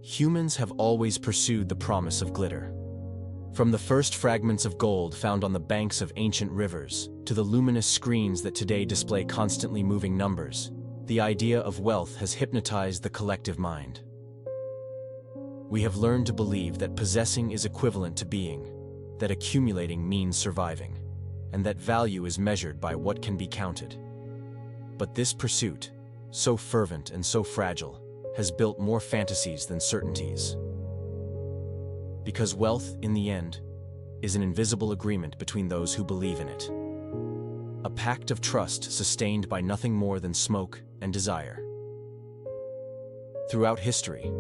Humans have always pursued the promise of glitter. From the first fragments of gold found on the banks of ancient rivers, to the luminous screens that today display constantly moving numbers, the idea of wealth has hypnotized the collective mind. We have learned to believe that possessing is equivalent to being, that accumulating means surviving, and that value is measured by what can be counted. But this pursuit, so fervent and so fragile, has built more fantasies than certainties. Because wealth, in the end, is an invisible agreement between those who believe in it. A pact of trust sustained by nothing more than smoke and desire. Throughout history,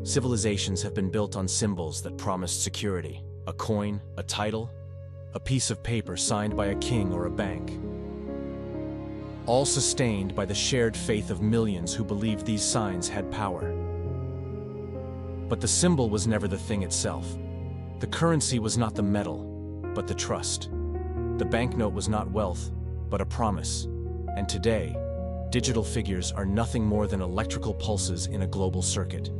civilizations have been built on symbols that promised security: a coin, a title, a piece of paper signed by a king or a bank. All sustained by the shared faith of millions who believed these signs had power. But the symbol was never the thing itself. The currency was not the metal, but the trust. The banknote was not wealth, but a promise. And today, digital figures are nothing more than electrical pulses in a global circuit.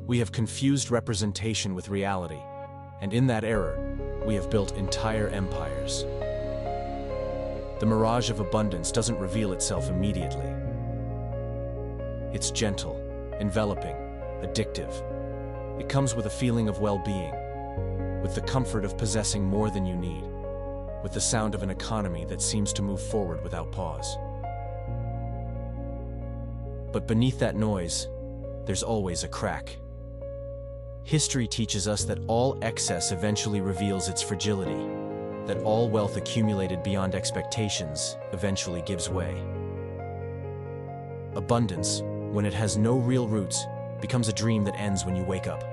We have confused representation with reality, and in that error, we have built entire empires. The mirage of abundance doesn't reveal itself immediately. It's gentle, enveloping, addictive. It comes with a feeling of well-being, with the comfort of possessing more than you need, with the sound of an economy that seems to move forward without pause. But beneath that noise, there's always a crack. History teaches us that all excess eventually reveals its fragility, that all wealth accumulated beyond expectations eventually gives way. Abundance, when it has no real roots, becomes a dream that ends when you wake up.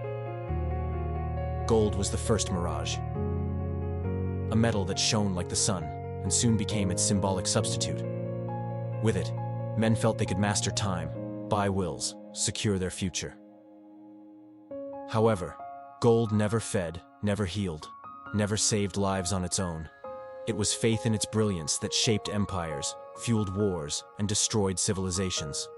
Gold was the first mirage. A metal that shone like the sun, and soon became its symbolic substitute. With it, men felt they could master time, buy wills, secure their future. However, gold never fed, never healed, never saved lives on its own. It was faith in its brilliance that shaped empires, fueled wars, and destroyed civilizations.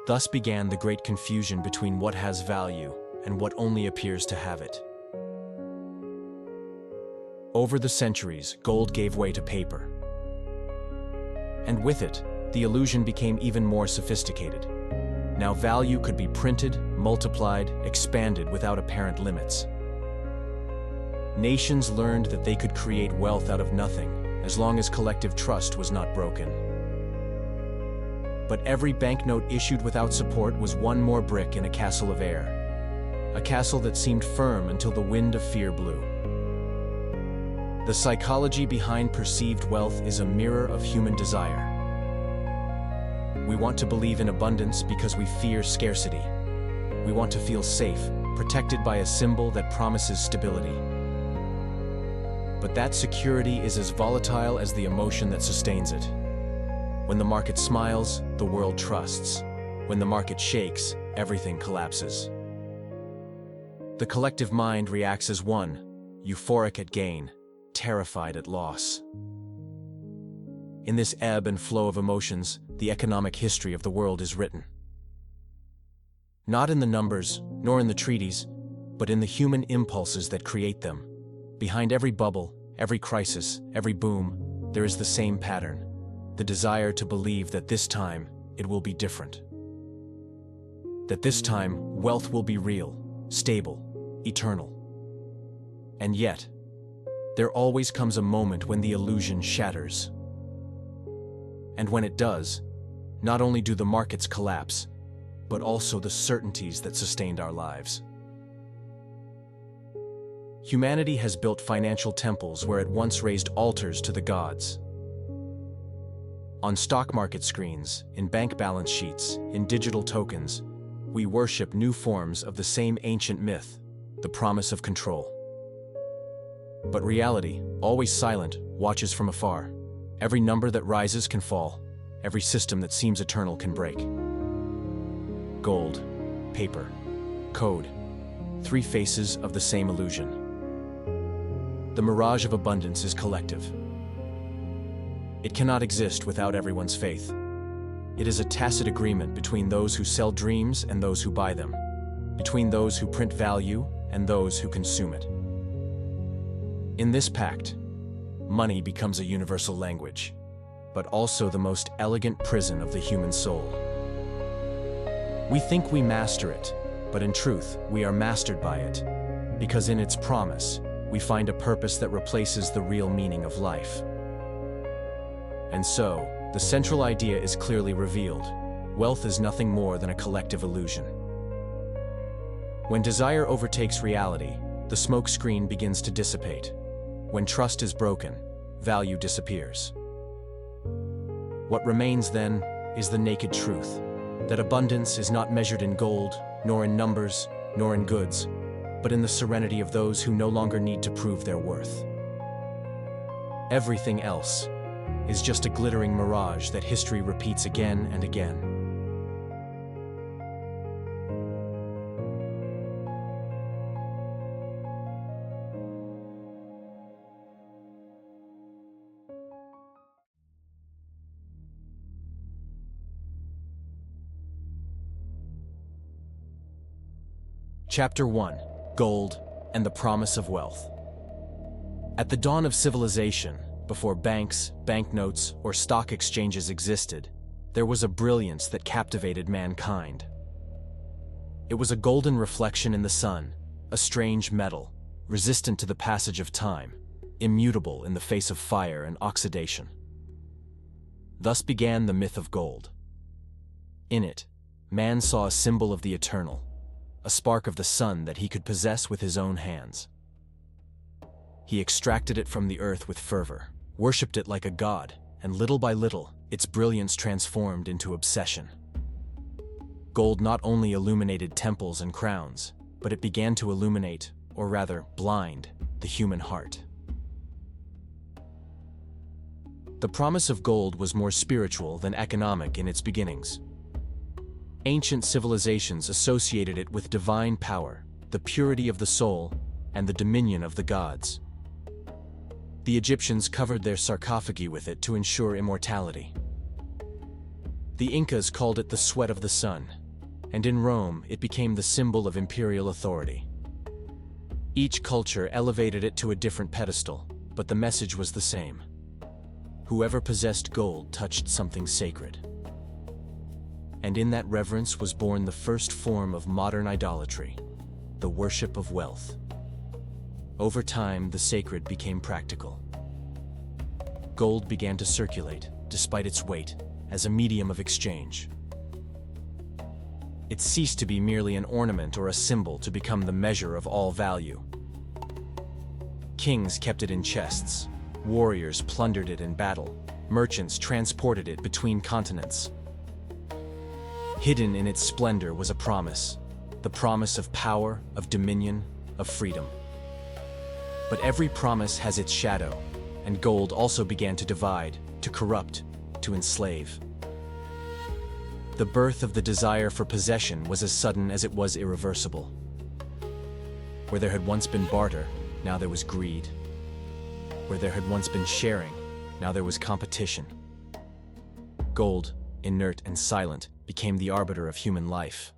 Thus began the great confusion between what has value and what only appears to have it. Over the centuries, gold gave way to paper. And with it, the illusion became even more sophisticated. Now value could be printed, multiplied, expanded without apparent limits. Nations learned that they could create wealth out of nothing, as long as collective trust was not broken. But every banknote issued without support was one more brick in a castle of air. A castle that seemed firm until the wind of fear blew. The psychology behind perceived wealth is a mirror of human desire. We want to believe in abundance because we fear scarcity. We want to feel safe, protected by a symbol that promises stability. But that security is as volatile as the emotion that sustains it. When the market smiles, the world trusts. When the market shakes, everything collapses. The collective mind reacts as one, euphoric at gain, terrified at loss. In this ebb and flow of emotions, the economic history of the world is written. Not in the numbers, nor in the treaties, but in the human impulses that create them. Behind every bubble, every crisis, every boom, there is the same pattern: the desire to believe that this time it will be different. That this time wealth will be real, stable, eternal. And yet, there always comes a moment when the illusion shatters. And when it does, not only do the markets collapse, but also the certainties that sustained our lives. Humanity has built financial temples where it once raised altars to the gods. On stock market screens, in bank balance sheets, in digital tokens, we worship new forms of the same ancient myth, the promise of control. But reality, always silent, watches from afar. Every number that rises can fall. Every system that seems eternal can break. Gold, paper, code, three faces of the same illusion. The mirage of abundance is collective. It cannot exist without everyone's faith. It is a tacit agreement between those who sell dreams and those who buy them, between those who print value and those who consume it. In this pact, money becomes a universal language, but also the most elegant prison of the human soul. We think we master it, but in truth, we are mastered by it, because in its promise, we find a purpose that replaces the real meaning of life. And so, the central idea is clearly revealed. Wealth is nothing more than a collective illusion. When desire overtakes reality, the smokescreen begins to dissipate. When trust is broken, value disappears. What remains then is the naked truth, that abundance is not measured in gold, nor in numbers, nor in goods, but in the serenity of those who no longer need to prove their worth. Everything else is just a glittering mirage that history repeats again and again. Chapter 1: Gold and the Promise of Wealth. At the dawn of civilization, before banks, banknotes, or stock exchanges existed, there was a brilliance that captivated mankind. It was a golden reflection in the sun, a strange metal, resistant to the passage of time, immutable in the face of fire and oxidation. Thus began the myth of gold. In it, man saw a symbol of the eternal, a spark of the sun that he could possess with his own hands. He extracted it from the earth with fervor, worshipped it like a god, and little by little, its brilliance transformed into obsession. Gold not only illuminated temples and crowns, but it began to illuminate, or rather blind, the human heart. The promise of gold was more spiritual than economic in its beginnings. Ancient civilizations associated it with divine power, the purity of the soul, and the dominion of the gods. The Egyptians covered their sarcophagi with it to ensure immortality. The Incas called it the sweat of the sun, and in Rome it became the symbol of imperial authority. Each culture elevated it to a different pedestal, but the message was the same. Whoever possessed gold touched something sacred. And in that reverence was born the first form of modern idolatry, the worship of wealth. Over time, the sacred became practical. Gold began to circulate, despite its weight, as a medium of exchange. It ceased to be merely an ornament or a symbol to become the measure of all value. Kings kept it in chests, warriors plundered it in battle, merchants transported it between continents. Hidden in its splendor was a promise, the promise of power, of dominion, of freedom. But every promise has its shadow, and gold also began to divide, to corrupt, to enslave. The birth of the desire for possession was as sudden as it was irreversible. Where there had once been barter, now there was greed. Where there had once been sharing, now there was competition. Gold, inert and silent, became the arbiter of human life.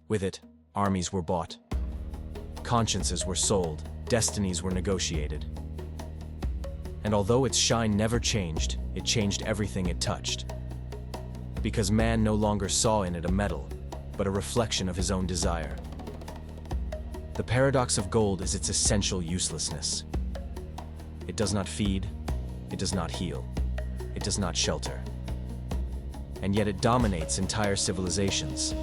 With it, armies were bought. Consciences were sold, destinies were negotiated. And although its shine never changed, it changed everything it touched. Because man no longer saw in it a metal, but a reflection of his own desire. The paradox of gold is its essential uselessness. It does not feed, it does not heal, it does not shelter. And yet it dominates entire civilizations.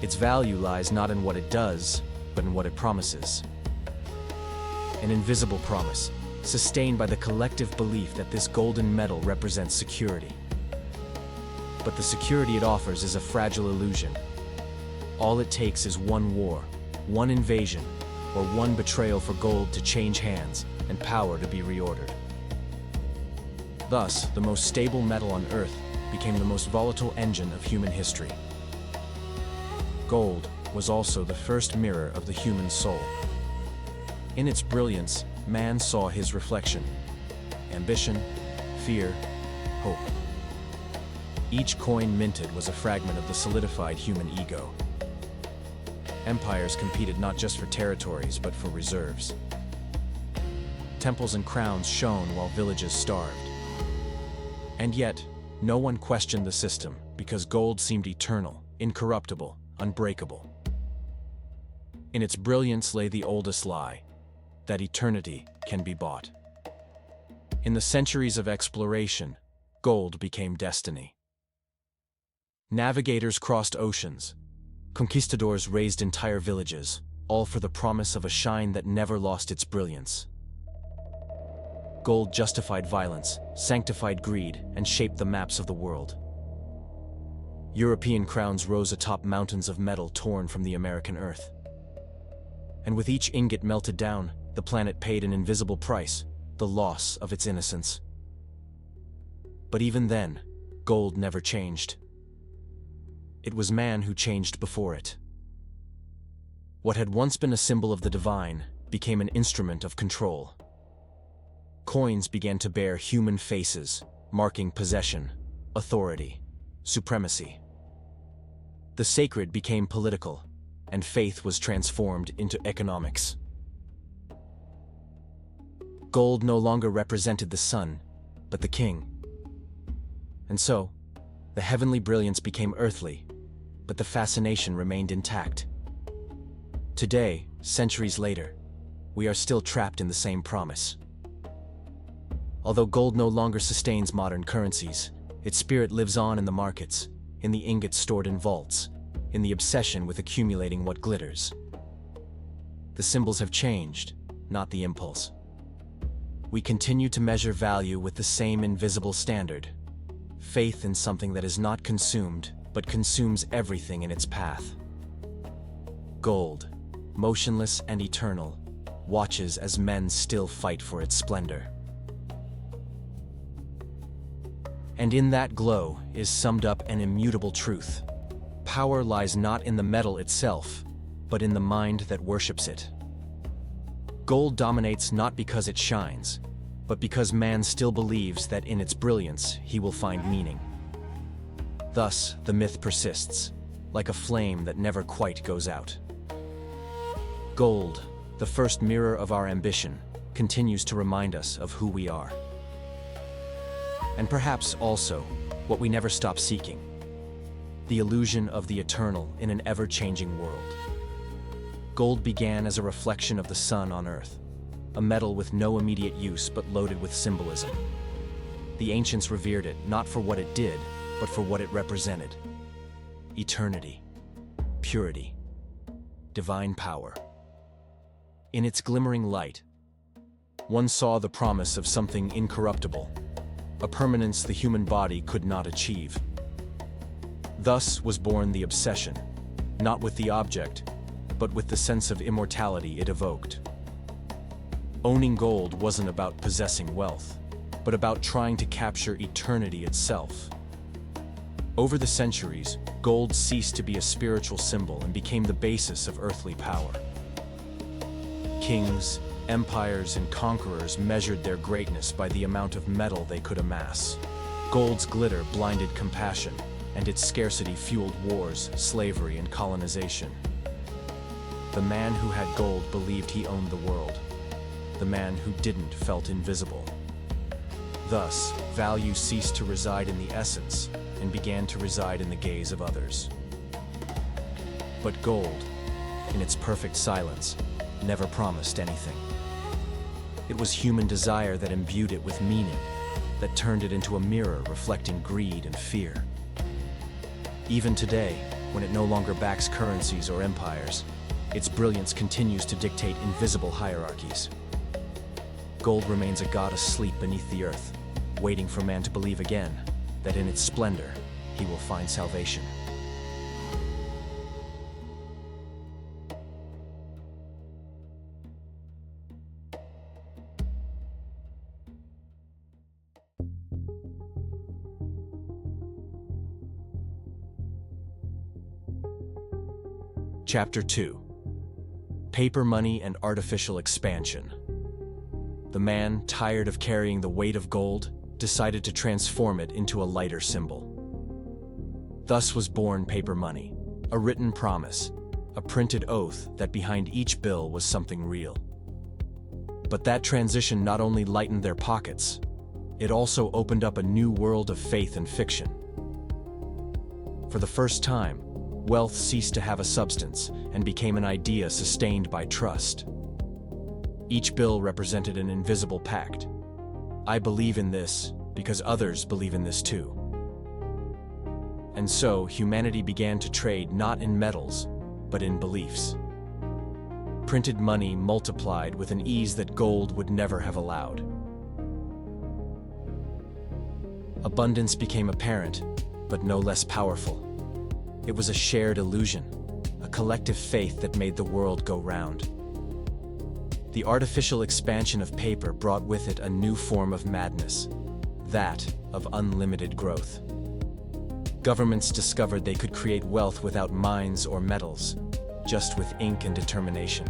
Its value lies not in what it does, but in what it promises. An invisible promise, sustained by the collective belief that this golden metal represents security. But the security it offers is a fragile illusion. All it takes is one war, one invasion, or one betrayal for gold to change hands and power to be reordered. Thus, the most stable metal on Earth became the most volatile engine of human history. Gold was also the first mirror of the human soul. In its brilliance, man saw his reflection: ambition, fear, hope. Each coin minted was a fragment of the solidified human ego. Empires competed not just for territories, but for reserves. Temples and crowns shone while villages starved. And yet, no one questioned the system because gold seemed eternal, incorruptible, unbreakable. In its brilliance lay the oldest lie, that eternity can be bought. In the centuries of exploration, gold became destiny. Navigators crossed oceans. Conquistadors raised entire villages, all for the promise of a shine that never lost its brilliance. Gold justified violence, sanctified greed, and shaped the maps of the world. European crowns rose atop mountains of metal torn from the American earth. And with each ingot melted down, the planet paid an invisible price, the loss of its innocence. But even then, gold never changed. It was man who changed before it. What had once been a symbol of the divine became an instrument of control. Coins began to bear human faces, marking possession, authority, supremacy. The sacred became political, and faith was transformed into economics. Gold no longer represented the sun, but the king. And so, the heavenly brilliance became earthly, but the fascination remained intact. Today, centuries later, we are still trapped in the same promise. Although gold no longer sustains modern currencies, its spirit lives on in the markets, in the ingots stored in vaults, in the obsession with accumulating what glitters. The symbols have changed, not the impulse. We continue to measure value with the same invisible standard: faith in something that is not consumed, but consumes everything in its path. Gold, motionless and eternal, watches as men still fight for its splendor. And in that glow is summed up an immutable truth. Power lies not in the metal itself, but in the mind that worships it. Gold dominates not because it shines, but because man still believes that in its brilliance he will find meaning. Thus, the myth persists, like a flame that never quite goes out. Gold, the first mirror of our ambition, continues to remind us of who we are. And perhaps also, what we never stop seeking: the illusion of the eternal in an ever-changing world. Gold began as a reflection of the sun on Earth, a metal with no immediate use but loaded with symbolism. The ancients revered it not for what it did, but for what it represented: eternity, purity, divine power. In its glimmering light, one saw the promise of something incorruptible, a permanence the human body could not achieve. Thus was born the obsession, not with the object, but with the sense of immortality it evoked. Owning gold wasn't about possessing wealth, but about trying to capture eternity itself. Over the centuries, gold ceased to be a spiritual symbol and became the basis of earthly power. Kings, empires, and conquerors measured their greatness by the amount of metal they could amass. Gold's glitter blinded compassion, and its scarcity fueled wars, slavery, and colonization. The man who had gold believed he owned the world. The man who didn't felt invisible. Thus, value ceased to reside in the essence and began to reside in the gaze of others. But gold, in its perfect silence, never promised anything. It was human desire that imbued it with meaning, that turned it into a mirror reflecting greed and fear. Even today, when it no longer backs currencies or empires, its brilliance continues to dictate invisible hierarchies. Gold remains a god asleep beneath the earth, waiting for man to believe again that in its splendor he will find salvation. Chapter 2: Paper Money and Artificial Expansion. The man, tired of carrying the weight of gold, decided to transform it into a lighter symbol. Thus was born paper money, a written promise, a printed oath that behind each bill was something real. But that transition not only lightened their pockets, it also opened up a new world of faith and fiction. For the first time, wealth ceased to have a substance and became an idea sustained by trust. Each bill represented an invisible pact. I believe in this because others believe in this too. And so humanity began to trade not in metals, but in beliefs. Printed money multiplied with an ease that gold would never have allowed. Abundance became apparent, but no less powerful. It was a shared illusion, a collective faith that made the world go round. The artificial expansion of paper brought with it a new form of madness, that of unlimited growth. Governments discovered they could create wealth without mines or metals, just with ink and determination.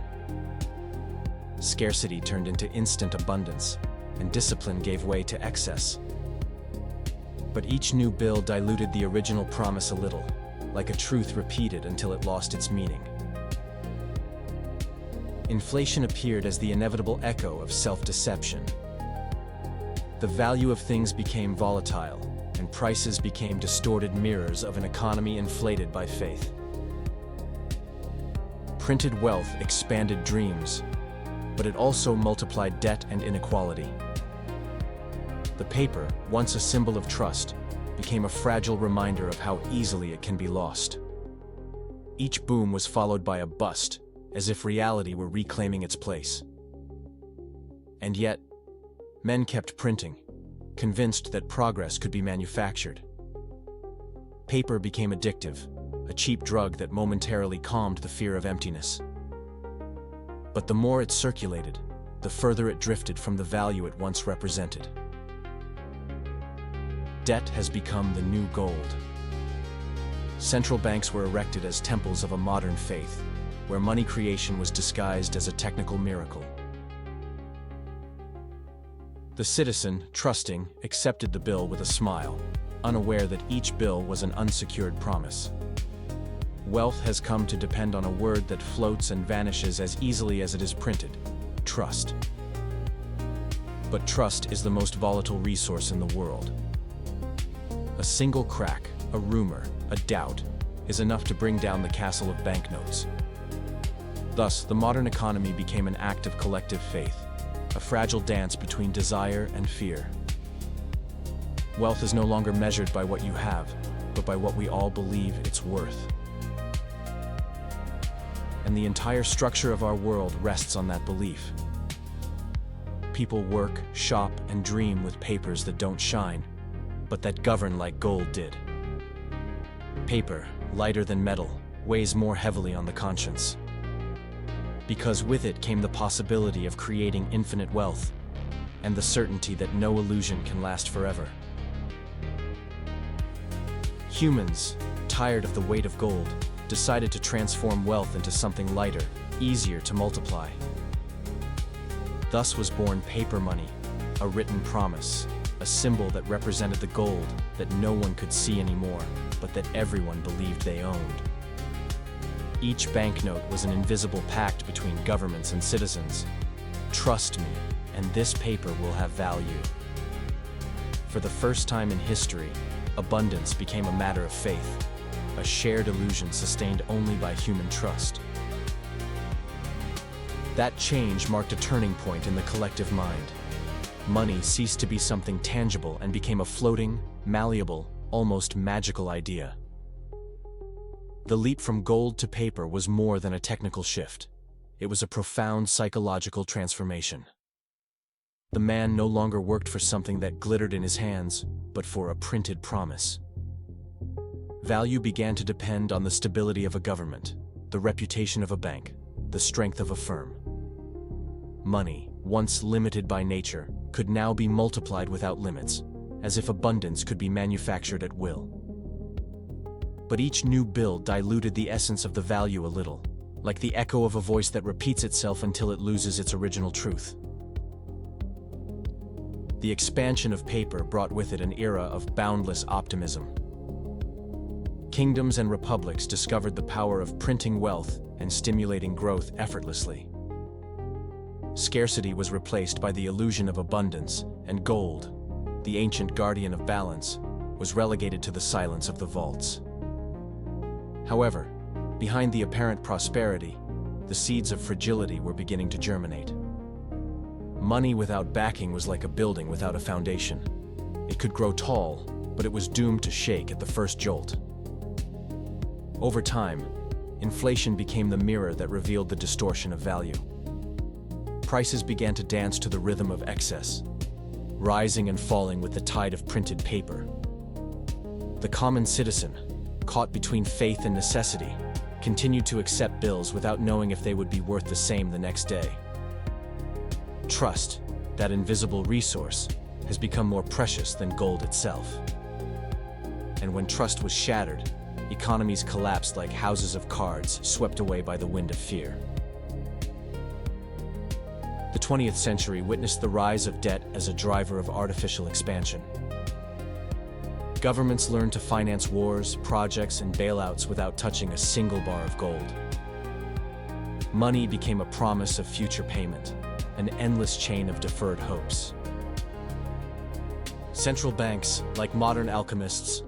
Scarcity turned into instant abundance, and discipline gave way to excess. But each new bill diluted the original promise a little, like a truth repeated until it lost its meaning. Inflation appeared as the inevitable echo of self-deception. The value of things became volatile, and prices became distorted mirrors of an economy inflated by faith. Printed wealth expanded dreams, but it also multiplied debt and inequality. The paper, once a symbol of trust, became a fragile reminder of how easily it can be lost. Each boom was followed by a bust, as if reality were reclaiming its place. And yet, men kept printing, convinced that progress could be manufactured. Paper became addictive, a cheap drug that momentarily calmed the fear of emptiness. But the more it circulated, the further it drifted from the value it once represented. Debt has become the new gold. Central banks were erected as temples of a modern faith, where money creation was disguised as a technical miracle. The citizen, trusting, accepted the bill with a smile, unaware that each bill was an unsecured promise. Wealth has come to depend on a word that floats and vanishes as easily as it is printed: trust. But trust is the most volatile resource in the world. A single crack, a rumor, a doubt, is enough to bring down the castle of banknotes. Thus, the modern economy became an act of collective faith, a fragile dance between desire and fear. Wealth is no longer measured by what you have, but by what we all believe it's worth. And the entire structure of our world rests on that belief. People work, shop, and dream with papers that don't shine, but that govern like gold did. Paper, lighter than metal, weighs more heavily on the conscience. Because with it came the possibility of creating infinite wealth, and the certainty that no illusion can last forever. Humans, tired of the weight of gold, decided to transform wealth into something lighter, easier to multiply. Thus was born paper money, a written promise, a symbol that represented the gold that no one could see anymore, but that everyone believed they owned. Each banknote was an invisible pact between governments and citizens. Trust me, and this paper will have value. For the first time in history, abundance became a matter of faith, a shared illusion sustained only by human trust. That change marked a turning point in the collective mind. Money ceased to be something tangible and became a floating, malleable, almost magical idea. The leap from gold to paper was more than a technical shift. It was a profound psychological transformation. The man no longer worked for something that glittered in his hands, but for a printed promise. Value began to depend on the stability of a government, the reputation of a bank, the strength of a firm. Money, once limited by nature, could now be multiplied without limits, as if abundance could be manufactured at will. But each new bill diluted the essence of the value a little, like the echo of a voice that repeats itself until it loses its original truth. The expansion of paper brought with it an era of boundless optimism. Kingdoms and republics discovered the power of printing wealth and stimulating growth effortlessly. Scarcity was replaced by the illusion of abundance, and gold, the ancient guardian of balance, was relegated to the silence of the vaults. However, behind the apparent prosperity, the seeds of fragility were beginning to germinate. Money without backing was like a building without a foundation. It could grow tall, but it was doomed to shake at the first jolt. Over time, inflation became the mirror that revealed the distortion of value. Prices began to dance to the rhythm of excess, rising and falling with the tide of printed paper. The common citizen, caught between faith and necessity, continued to accept bills without knowing if they would be worth the same the next day. Trust, that invisible resource, has become more precious than gold itself. And when trust was shattered, economies collapsed like houses of cards swept away by the wind of fear. The 20th century witnessed the rise of debt as a driver of artificial expansion. Governments learned to finance wars, projects, and bailouts without touching a single bar of gold. Money became a promise of future payment, an endless chain of deferred hopes. Central banks, like modern alchemists,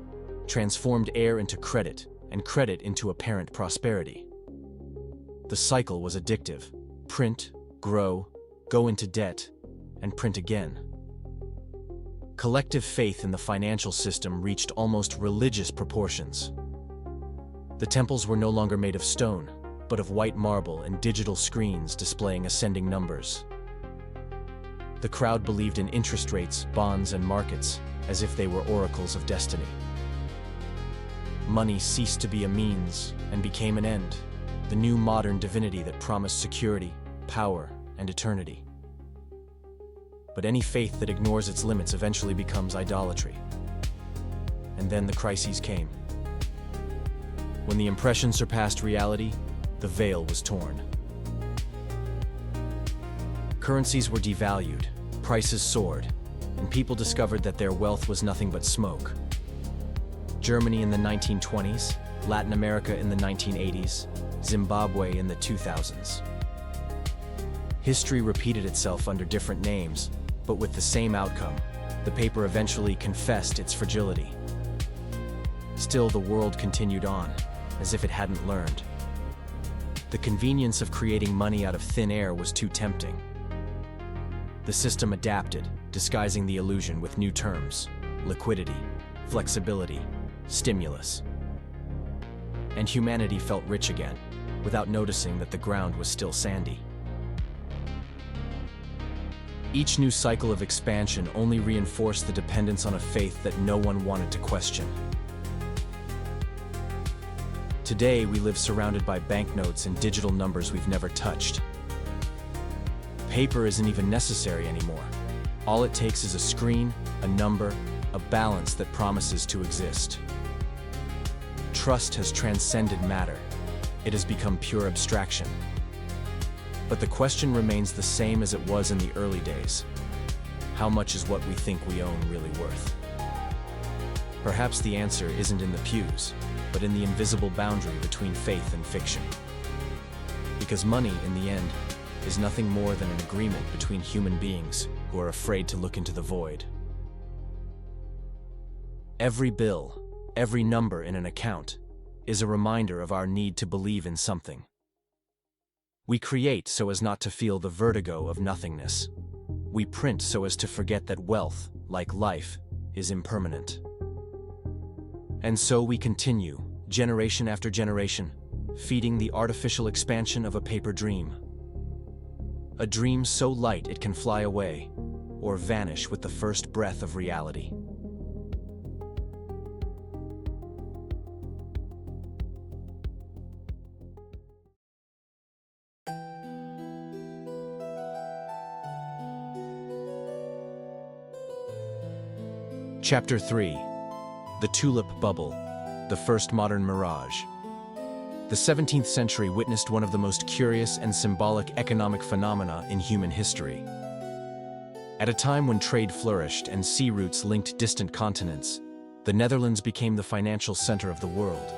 transformed air into credit and credit into apparent prosperity. The cycle was addictive: print, grow, go into debt, and print again. Collective faith in the financial system reached almost religious proportions. The temples were no longer made of stone, but of white marble and digital screens displaying ascending numbers. The crowd believed in interest rates, bonds, and markets as if they were oracles of destiny. Money ceased to be a means and became an end, the new modern divinity that promised security, power, and eternity. But any faith that ignores its limits eventually becomes idolatry. And then the crises came. When the impression surpassed reality, the veil was torn. Currencies were devalued, prices soared, and people discovered that their wealth was nothing but smoke. Germany in the 1920s, Latin America in the 1980s, Zimbabwe in the 2000s. History repeated itself under different names, but with the same outcome. The paper eventually confessed its fragility. Still, the world continued on, as if it hadn't learned. The convenience of creating money out of thin air was too tempting. The system adapted, disguising the illusion with new terms: liquidity, flexibility, stimulus. And humanity felt rich again, without noticing that the ground was still sandy. Each new cycle of expansion only reinforced the dependence on a faith that no one wanted to question. Today, we live surrounded by banknotes and digital numbers we've never touched. Paper isn't even necessary anymore. All it takes is a screen, a number, a balance that promises to exist. Trust has transcended matter. It has become pure abstraction. But the question remains the same as it was in the early days. How much is what we think we own really worth? Perhaps the answer isn't in the pews, but in the invisible boundary between faith and fiction. Because money, in the end, is nothing more than an agreement between human beings who are afraid to look into the void. Every bill, every number in an account, is a reminder of our need to believe in something. We create so as not to feel the vertigo of nothingness. We print so as to forget that wealth, like life, is impermanent. And so we continue, generation after generation, feeding the artificial expansion of a paper dream. A dream so light it can fly away, or vanish with the first breath of reality. Chapter 3: The Tulip Bubble, the First Modern Mirage. The 17th century witnessed one of the most curious and symbolic economic phenomena in human history. At a time when trade flourished and sea routes linked distant continents, the Netherlands became the financial center of the world.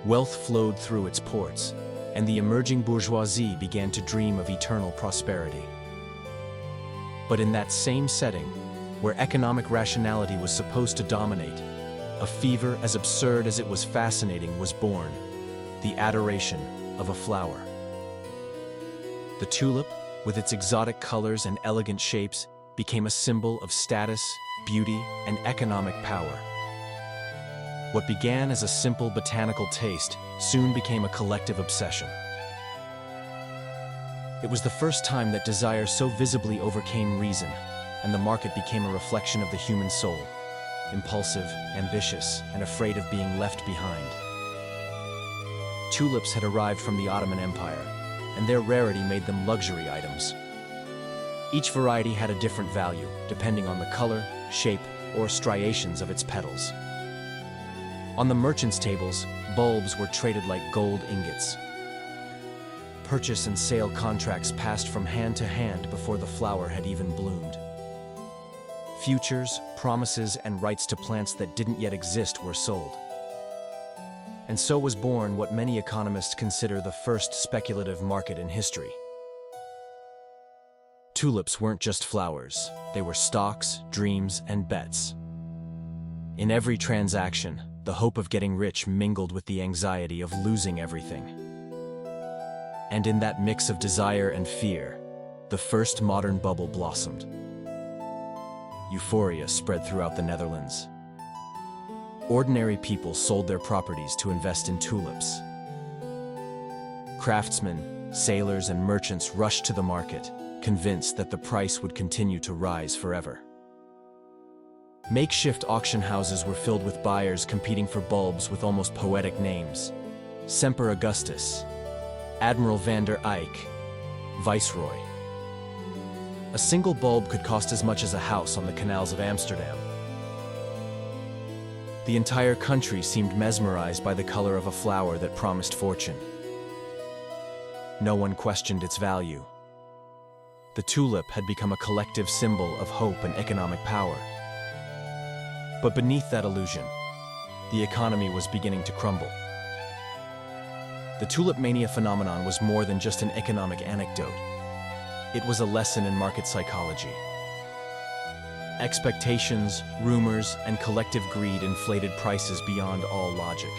Wealth flowed through its ports, and the emerging bourgeoisie began to dream of eternal prosperity. But in that same setting, where economic rationality was supposed to dominate, a fever as absurd as it was fascinating was born: the adoration of a flower. The tulip, with its exotic colors and elegant shapes, became a symbol of status, beauty, and economic power. What began as a simple botanical taste soon became a collective obsession. It was the first time that desire so visibly overcame reason, and the market became a reflection of the human soul, impulsive, ambitious, and afraid of being left behind. Tulips had arrived from the Ottoman Empire, and their rarity made them luxury items. Each variety had a different value, depending on the color, shape, or striations of its petals. On the merchants' tables, bulbs were traded like gold ingots. Purchase and sale contracts passed from hand to hand before the flower had even bloomed. Futures, promises, and rights to plants that didn't yet exist were sold. And so was born what many economists consider the first speculative market in history. Tulips weren't just flowers, they were stocks, dreams, and bets. In every transaction, the hope of getting rich mingled with the anxiety of losing everything. And in that mix of desire and fear, the first modern bubble blossomed. Euphoria spread throughout the Netherlands. Ordinary people sold their properties to invest in tulips. Craftsmen, sailors, and merchants rushed to the market, convinced that the price would continue to rise forever. Makeshift auction houses were filled with buyers competing for bulbs with almost poetic names: Semper Augustus, Admiral van der Eyck, Viceroy. A single bulb could cost as much as a house on the canals of Amsterdam. The entire country seemed mesmerized by the color of a flower that promised fortune. No one questioned its value. The tulip had become a collective symbol of hope and economic power. But beneath that illusion, the economy was beginning to crumble. The tulip mania phenomenon was more than just an economic anecdote. It was a lesson in market psychology. Expectations, rumors, and collective greed inflated prices beyond all logic.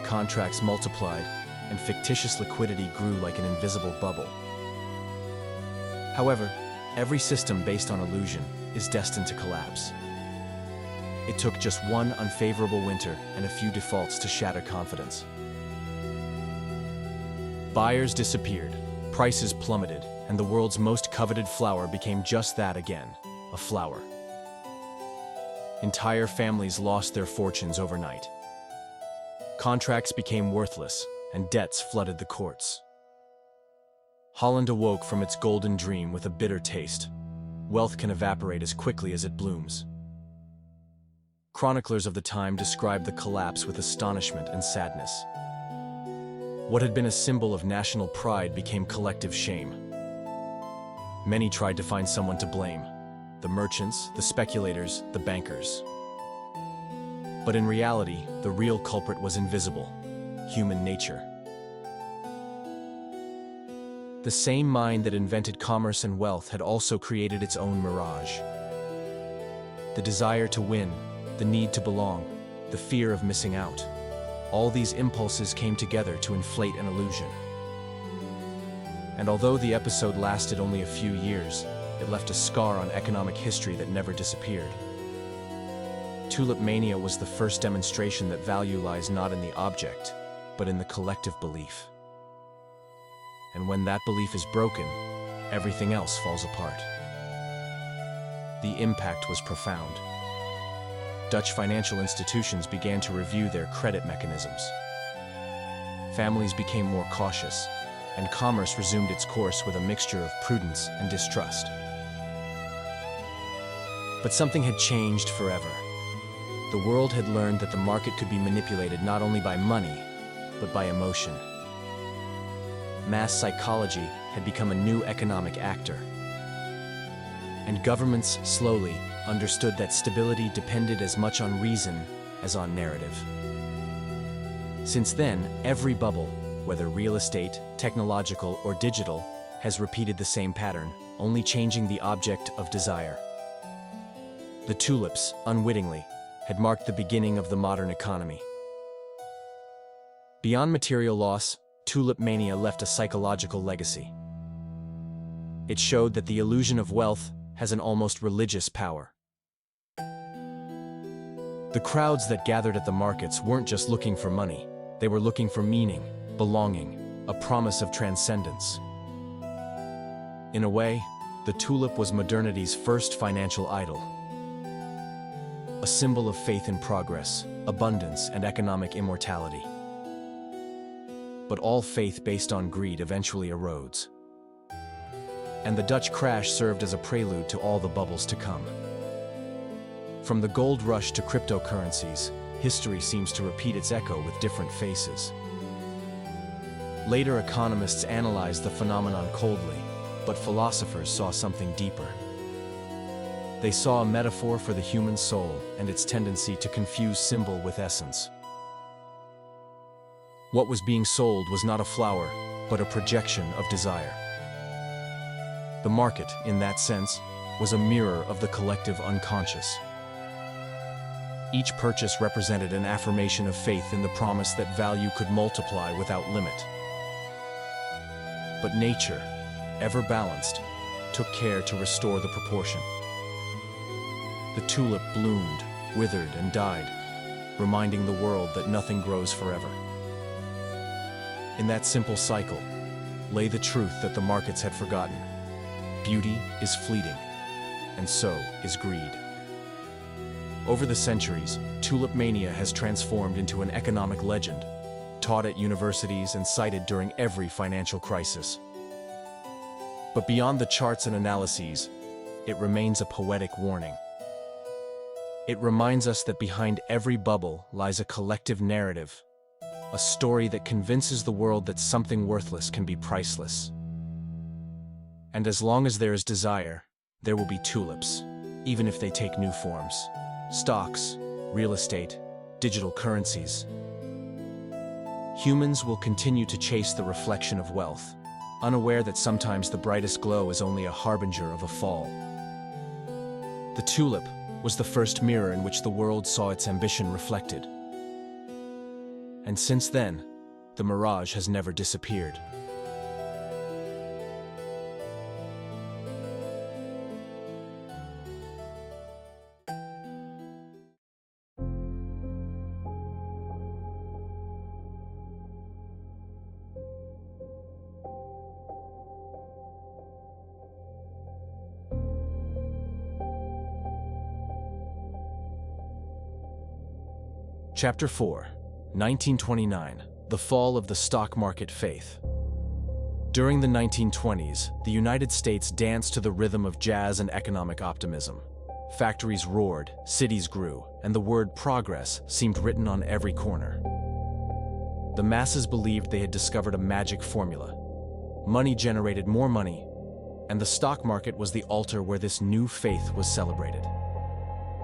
Contracts multiplied, and fictitious liquidity grew like an invisible bubble. However, every system based on illusion is destined to collapse. It took just one unfavorable winter and a few defaults to shatter confidence. Buyers disappeared, prices plummeted, and the world's most coveted flower became just that again: a flower. Entire families lost their fortunes overnight. Contracts became worthless, and debts flooded the courts. Holland awoke from its golden dream with a bitter taste. Wealth can evaporate as quickly as it blooms. Chroniclers of the time described the collapse with astonishment and sadness. What had been a symbol of national pride became collective shame. Many tried to find someone to blame: the merchants, the speculators, the bankers. But in reality, the real culprit was invisible: human nature. The same mind that invented commerce and wealth had also created its own mirage. The desire to win, the need to belong, the fear of missing out. All these impulses came together to inflate an illusion. And although the episode lasted only a few years, it left a scar on economic history that never disappeared. Tulip mania was the first demonstration that value lies not in the object, but in the collective belief. And when that belief is broken, everything else falls apart. The impact was profound. Dutch financial institutions began to review their credit mechanisms. Families became more cautious, and commerce resumed its course with a mixture of prudence and distrust. But something had changed forever. The world had learned that the market could be manipulated not only by money, but by emotion. Mass psychology had become a new economic actor. and governments slowly understood that stability depended as much on reason as on narrative. Since then, every bubble, whether real estate, technological, or digital, has repeated the same pattern, only changing the object of desire. The tulips, unwittingly, had marked the beginning of the modern economy. Beyond material loss, tulip mania left a psychological legacy. It showed that the illusion of wealth has an almost religious power. The crowds that gathered at the markets weren't just looking for money. They were looking for meaning, belonging, a promise of transcendence. In a way, the tulip was modernity's first financial idol. A symbol of faith in progress, abundance, and economic immortality. But all faith based on greed eventually erodes. And the Dutch crash served as a prelude to all the bubbles to come. From the gold rush to cryptocurrencies, history seems to repeat its echo with different faces. Later economists analyzed the phenomenon coldly, but philosophers saw something deeper. They saw a metaphor for the human soul and its tendency to confuse symbol with essence. What was being sold was not a flower, but a projection of desire. The market, in that sense, was a mirror of the collective unconscious. Each purchase represented an affirmation of faith in the promise that value could multiply without limit. But nature, ever balanced, took care to restore the proportion. The tulip bloomed, withered, and died, reminding the world that nothing grows forever. In that simple cycle lay the truth that the markets had forgotten. Beauty is fleeting, and so is greed. Over the centuries, tulip mania has transformed into an economic legend, taught at universities and cited during every financial crisis. But beyond the charts and analyses, it remains a poetic warning. It reminds us that behind every bubble lies a collective narrative, a story that convinces the world that something worthless can be priceless. And as long as there is desire, there will be tulips, even if they take new forms. Stocks, real estate, digital currencies. Humans will continue to chase the reflection of wealth, unaware that sometimes the brightest glow is only a harbinger of a fall. The tulip was the first mirror in which the world saw its ambition reflected. And since then, the mirage has never disappeared. Chapter 4, 1929, The Fall of the Stock Market Faith. During the 1920s, the United States danced to the rhythm of jazz and economic optimism. Factories roared, cities grew, and the word progress seemed written on every corner. The masses believed they had discovered a magic formula. Money generated more money, and the stock market was the altar where this new faith was celebrated.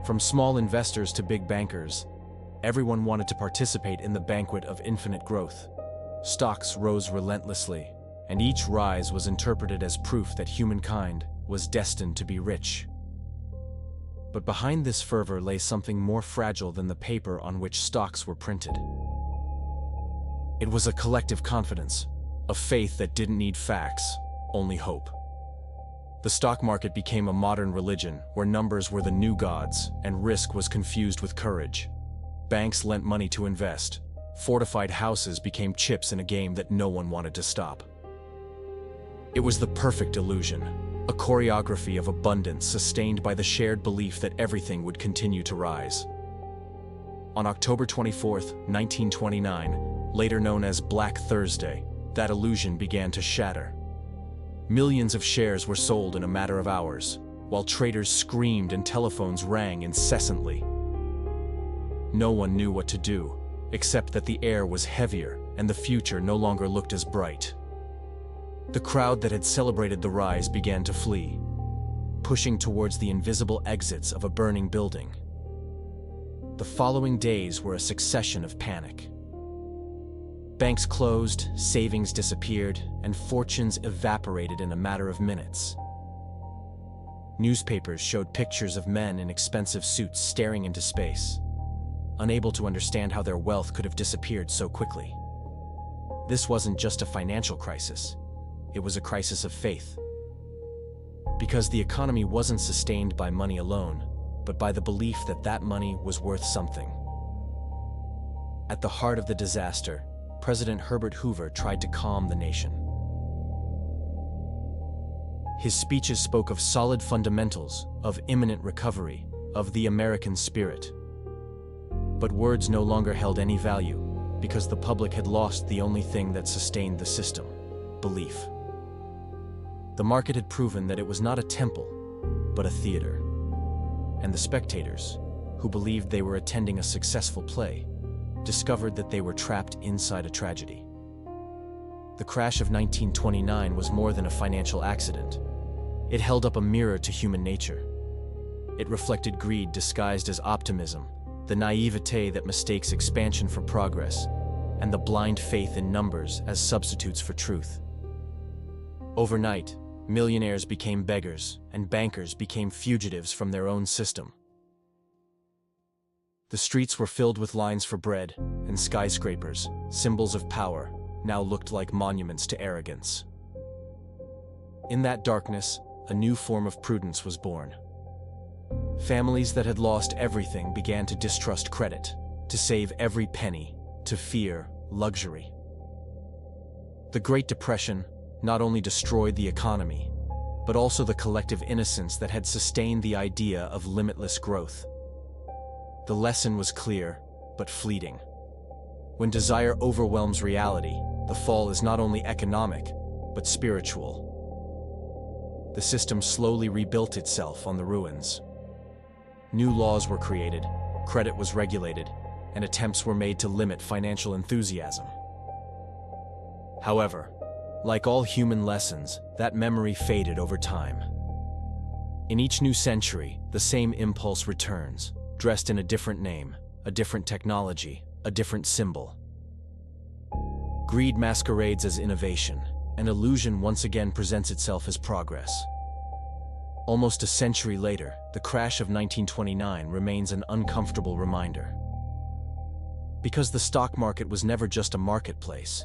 From small investors to big bankers, everyone wanted to participate in the banquet of infinite growth. Stocks rose relentlessly, and each rise was interpreted as proof that humankind was destined to be rich. But behind this fervor lay something more fragile than the paper on which stocks were printed. It was a collective confidence, a faith that didn't need facts, only hope. The stock market became a modern religion where numbers were the new gods and risk was confused with courage. Banks lent money to invest. Fortified houses became chips in a game that no one wanted to stop. It was the perfect illusion, a choreography of abundance sustained by the shared belief that everything would continue to rise. On October 24, 1929, later known as Black Thursday, that illusion began to shatter. Millions of shares were sold in a matter of hours, while traders screamed and telephones rang incessantly. No one knew what to do, except that the air was heavier and the future no longer looked as bright. The crowd that had celebrated the rise began to flee. pushing towards the invisible exits of a burning building. The following days were a succession of panic. Banks closed, savings disappeared, and fortunes evaporated in a matter of minutes. Newspapers showed pictures of men in expensive suits staring into space, unable to understand how their wealth could have disappeared so quickly. This wasn't just a financial crisis, it was a crisis of faith. Because the economy wasn't sustained by money alone, but by the belief that that money was worth something. At the heart of the disaster, President Herbert Hoover tried to calm the nation. His speeches spoke of solid fundamentals, of imminent recovery, of the American spirit. But words no longer held any value, because the public had lost the only thing that sustained the system: belief. The market had proven that it was not a temple, but a theater. And the spectators, who believed they were attending a successful play, discovered that they were trapped inside a tragedy. The crash of 1929 was more than a financial accident. It held up a mirror to human nature. It reflected greed disguised as optimism, the naivete that mistakes expansion for progress, and the blind faith in numbers as substitutes for truth. Overnight, millionaires became beggars, and bankers became fugitives from their own system. The streets were filled with lines for bread, and skyscrapers, symbols of power, now looked like monuments to arrogance. In that darkness, a new form of prudence was born. Families that had lost everything began to distrust credit, to save every penny, to fear luxury. The Great Depression not only destroyed the economy, but also the collective innocence that had sustained the idea of limitless growth. The lesson was clear, but fleeting. When desire overwhelms reality, the fall is not only economic, but spiritual. The system slowly rebuilt itself on the ruins. New laws were created, credit was regulated, and attempts were made to limit financial enthusiasm. However, like all human lessons, that memory faded over time. In each new century, the same impulse returns, dressed in a different name, a different technology, a different symbol. Greed masquerades as innovation, and illusion once again presents itself as progress. Almost a century later, the crash of 1929 remains an uncomfortable reminder. Because the stock market was never just a marketplace,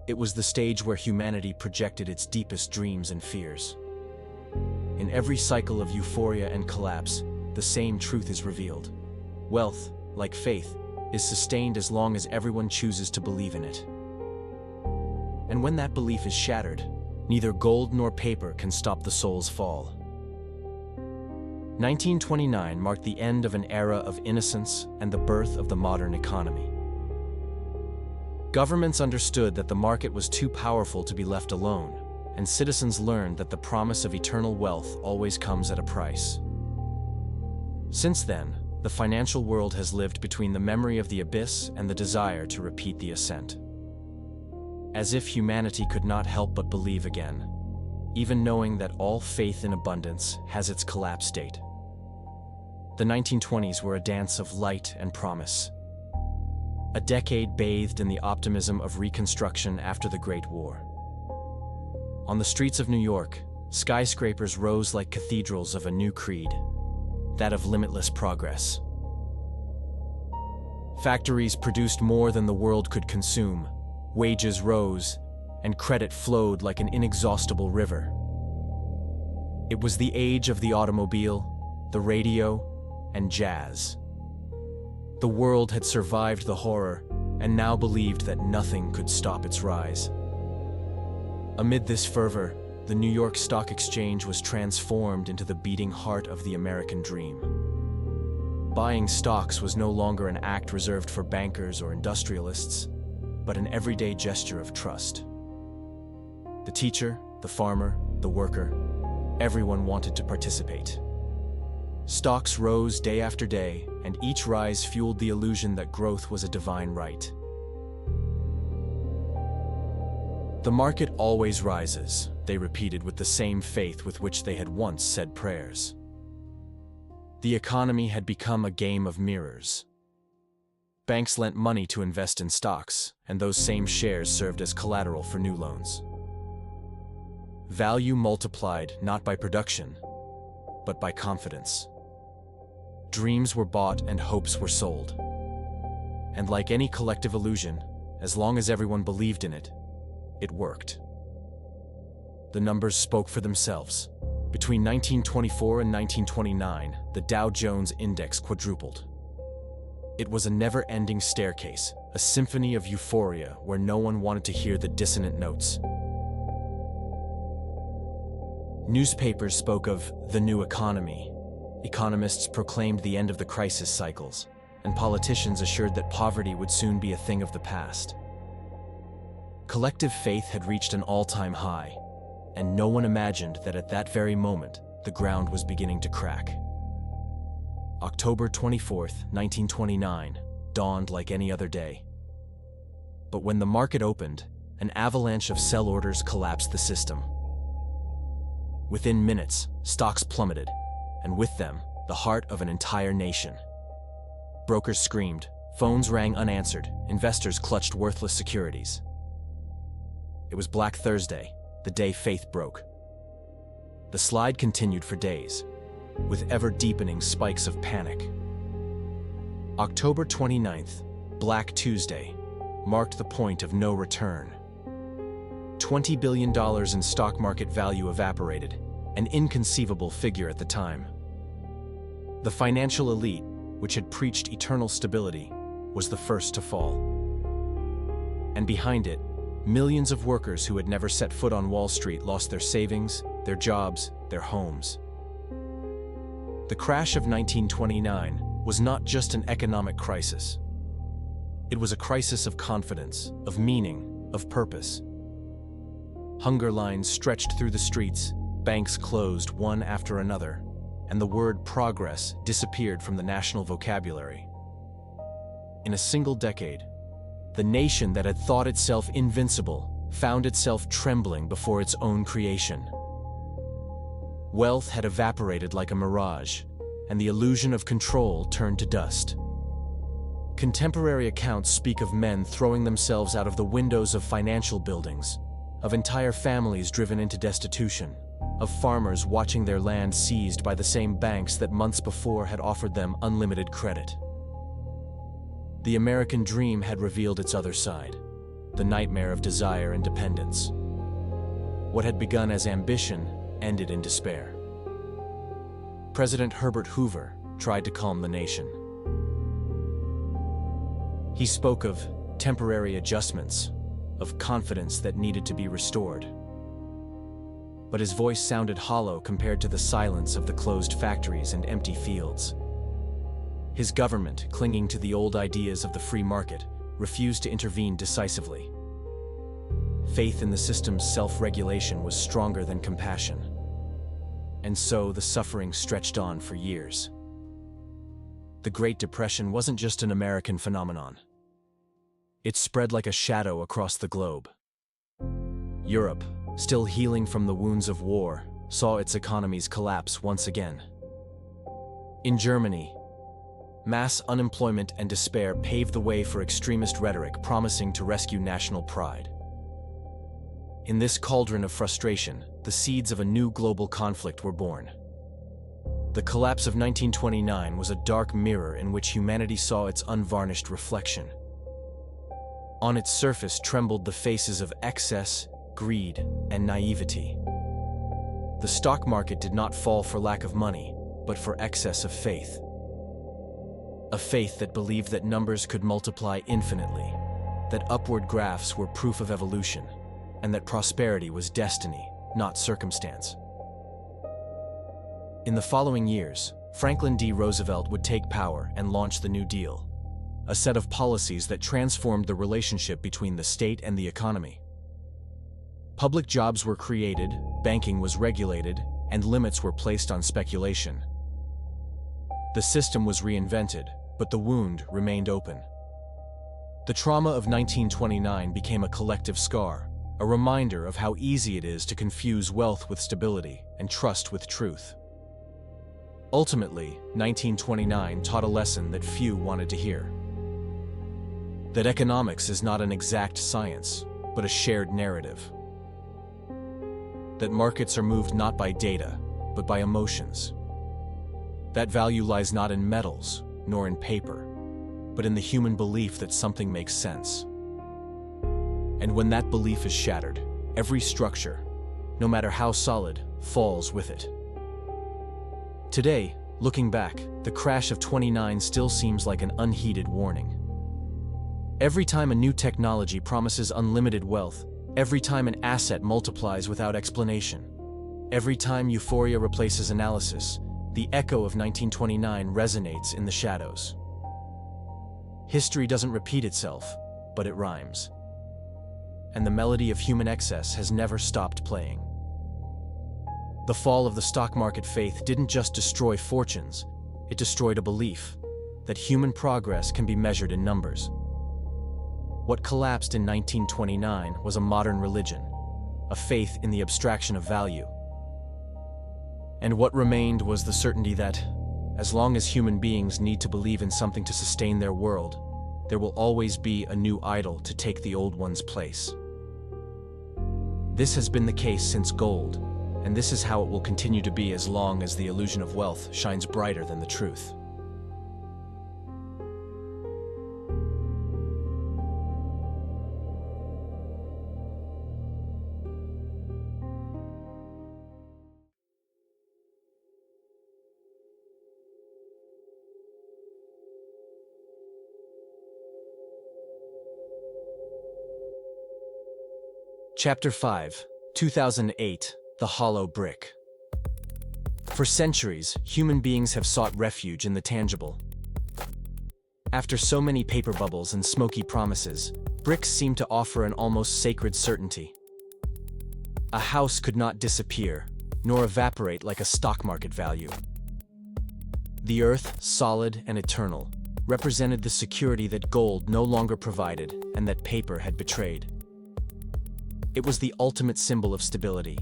it was the stage where humanity projected its deepest dreams and fears. In every cycle of euphoria and collapse, the same truth is revealed. Wealth, like faith, is sustained as long as everyone chooses to believe in it. And when that belief is shattered, neither gold nor paper can stop the soul's fall. 1929 marked the end of an era of innocence and the birth of the modern economy. Governments understood that the market was too powerful to be left alone, and citizens learned that the promise of eternal wealth always comes at a price. Since then, the financial world has lived between the memory of the abyss and the desire to repeat the ascent. As if humanity could not help but believe again, even knowing that all faith in abundance has its collapse date. The 1920s were a dance of light and promise. A decade bathed in the optimism of Reconstruction after the Great War. On the streets of New York, skyscrapers rose like cathedrals of a new creed, that of limitless progress. Factories produced more than the world could consume, wages rose, and credit flowed like an inexhaustible river. It was the age of the automobile, the radio, and jazz. The world had survived the horror and now believed that nothing could stop its rise. Amid this fervor, the New York Stock Exchange was transformed into the beating heart of the American dream. Buying stocks was no longer an act reserved for bankers or industrialists, but an everyday gesture of trust. The teacher, the farmer, the worker, everyone wanted to participate. Stocks rose day after day, and each rise fueled the illusion that growth was a divine right. The market always rises, they repeated with the same faith with which they had once said prayers. The economy had become a game of mirrors. Banks lent money to invest in stocks, and those same shares served as collateral for new loans. Value multiplied not by production, but by confidence. Dreams were bought and hopes were sold. And like any collective illusion, as long as everyone believed in it, it worked. The numbers spoke for themselves. Between 1924 and 1929, the Dow Jones Index quadrupled. It was a never-ending staircase, a symphony of euphoria where no one wanted to hear the dissonant notes. Newspapers spoke of the new economy. Economists proclaimed the end of the crisis cycles, and politicians assured that poverty would soon be a thing of the past. Collective faith had reached an all-time high, and no one imagined that at that very moment, the ground was beginning to crack. October 24th, 1929, dawned like any other day. But when the market opened, an avalanche of sell orders collapsed the system. Within minutes, stocks plummeted, and with them, the heart of an entire nation. Brokers screamed, phones rang unanswered, investors clutched worthless securities. It was Black Thursday, the day faith broke. The slide continued for days, with ever-deepening spikes of panic. October 29th, Black Tuesday, marked the point of no return. $20 billion in stock market value evaporated, an inconceivable figure at the time. The financial elite, which had preached eternal stability, was the first to fall. And behind it, millions of workers who had never set foot on Wall Street lost their savings, their jobs, their homes. The crash of 1929 was not just an economic crisis. It was a crisis of confidence, of meaning, of purpose. Hunger lines stretched through the streets, banks closed one after another, and the word progress disappeared from the national vocabulary. In a single decade, the nation that had thought itself invincible found itself trembling before its own creation. Wealth had evaporated like a mirage, and the illusion of control turned to dust. Contemporary accounts speak of men throwing themselves out of the windows of financial buildings, of entire families driven into destitution, of farmers watching their land seized by the same banks that months before had offered them unlimited credit. The American dream had revealed its other side, the nightmare of desire and dependence. What had begun as ambition ended in despair. President Herbert Hoover tried to calm the nation. He spoke of temporary adjustments, of confidence that needed to be restored. But his voice sounded hollow compared to the silence of the closed factories and empty fields. His government, clinging to the old ideas of the free market, refused to intervene decisively. Faith in the system's self-regulation was stronger than compassion. And so the suffering stretched on for years. The Great Depression wasn't just an American phenomenon. It spread like a shadow across the globe. Europe, still healing from the wounds of war, saw its economies collapse once again. In Germany, mass unemployment and despair paved the way for extremist rhetoric promising to rescue national pride. In this cauldron of frustration, the seeds of a new global conflict were born. The collapse of 1929 was a dark mirror in which humanity saw its unvarnished reflection. On its surface trembled the faces of excess, greed, and naivety. The stock market did not fall for lack of money, but for excess of faith. A faith that believed that numbers could multiply infinitely, that upward graphs were proof of evolution, and that prosperity was destiny, not circumstance. In the following years, Franklin D. Roosevelt would take power and launch the New Deal, a set of policies that transformed the relationship between the state and the economy. Public jobs were created, banking was regulated, and limits were placed on speculation. The system was reinvented, but the wound remained open. The trauma of 1929 became a collective scar, a reminder of how easy it is to confuse wealth with stability and trust with truth. Ultimately, 1929 taught a lesson that few wanted to hear. That economics is not an exact science, but a shared narrative. That markets are moved not by data, but by emotions. That value lies not in metals, nor in paper, but in the human belief that something makes sense. And when that belief is shattered, every structure, no matter how solid, falls with it. Today, looking back, the crash of '29 still seems like an unheeded warning. Every time a new technology promises unlimited wealth, every time an asset multiplies without explanation, every time euphoria replaces analysis, the echo of 1929 resonates in the shadows. History doesn't repeat itself, but it rhymes. And the melody of human excess has never stopped playing. The fall of the stock market faith didn't just destroy fortunes, it destroyed a belief that human progress can be measured in numbers. What collapsed in 1929 was a modern religion, a faith in the abstraction of value. And what remained was the certainty that, as long as human beings need to believe in something to sustain their world, there will always be a new idol to take the old one's place. This has been the case since gold, and this is how it will continue to be as long as the illusion of wealth shines brighter than the truth. Chapter 5, 2008, The Hollow Brick. For centuries, human beings have sought refuge in the tangible. After so many paper bubbles and smoky promises, bricks seem to offer an almost sacred certainty. A house could not disappear, nor evaporate like a stock market value. The earth, solid and eternal, represented the security that gold no longer provided and that paper had betrayed. It was the ultimate symbol of stability,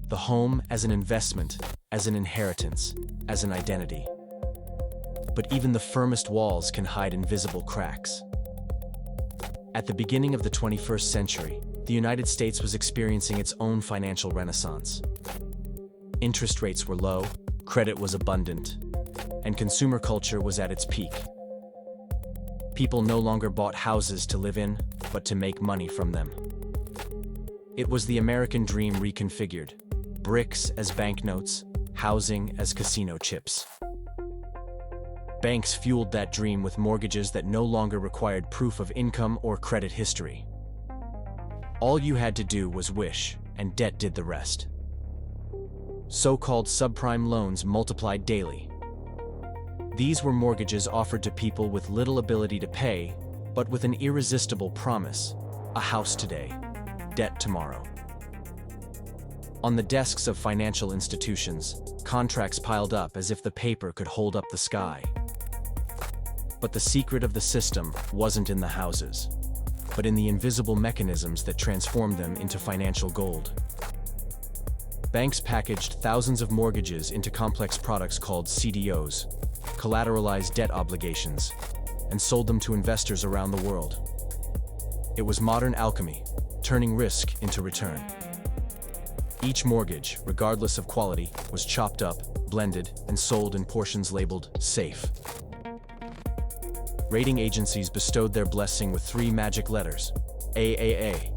the home as an investment, as an inheritance, as an identity. But even the firmest walls can hide invisible cracks. At the beginning of the 21st century, the United States was experiencing its own financial renaissance. Interest rates were low, credit was abundant, and consumer culture was at its peak. People no longer bought houses to live in, but to make money from them. It was the American dream reconfigured, bricks as banknotes, housing as casino chips. Banks fueled that dream with mortgages that no longer required proof of income or credit history. All you had to do was wish, and debt did the rest. So-called subprime loans multiplied daily. These were mortgages offered to people with little ability to pay, but with an irresistible promise: a house today, debt tomorrow. On the desks of financial institutions, contracts piled up as if the paper could hold up the sky. But the secret of the system wasn't in the houses, but in the invisible mechanisms that transformed them into financial gold. Banks packaged thousands of mortgages into complex products called CDOs, collateralized debt obligations, and sold them to investors around the world. It was modern alchemy, turning risk into return. Each mortgage, regardless of quality, was chopped up, blended, and sold in portions labeled safe. Rating agencies bestowed their blessing with 3 magic letters: AAA.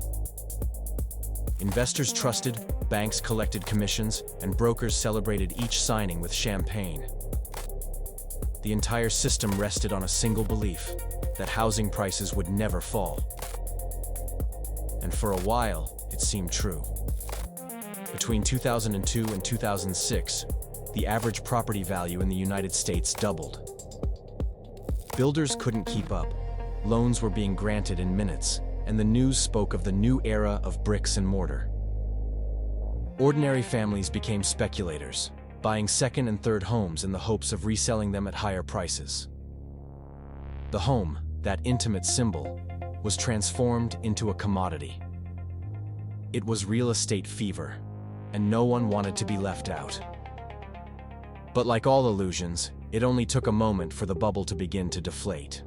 Investors trusted, banks collected commissions, and brokers celebrated each signing with champagne. The entire system rested on a single belief: that housing prices would never fall. And for a while, it seemed true. Between 2002 and 2006, the average property value in the United States doubled. Builders couldn't keep up. Loans were being granted in minutes, and the news spoke of the new era of bricks and mortar. Ordinary families became speculators, buying second and third homes in the hopes of reselling them at higher prices. The home, that intimate symbol, was transformed into a commodity. It was real estate fever, and no one wanted to be left out. But like all illusions, it only took a moment for the bubble to begin to deflate.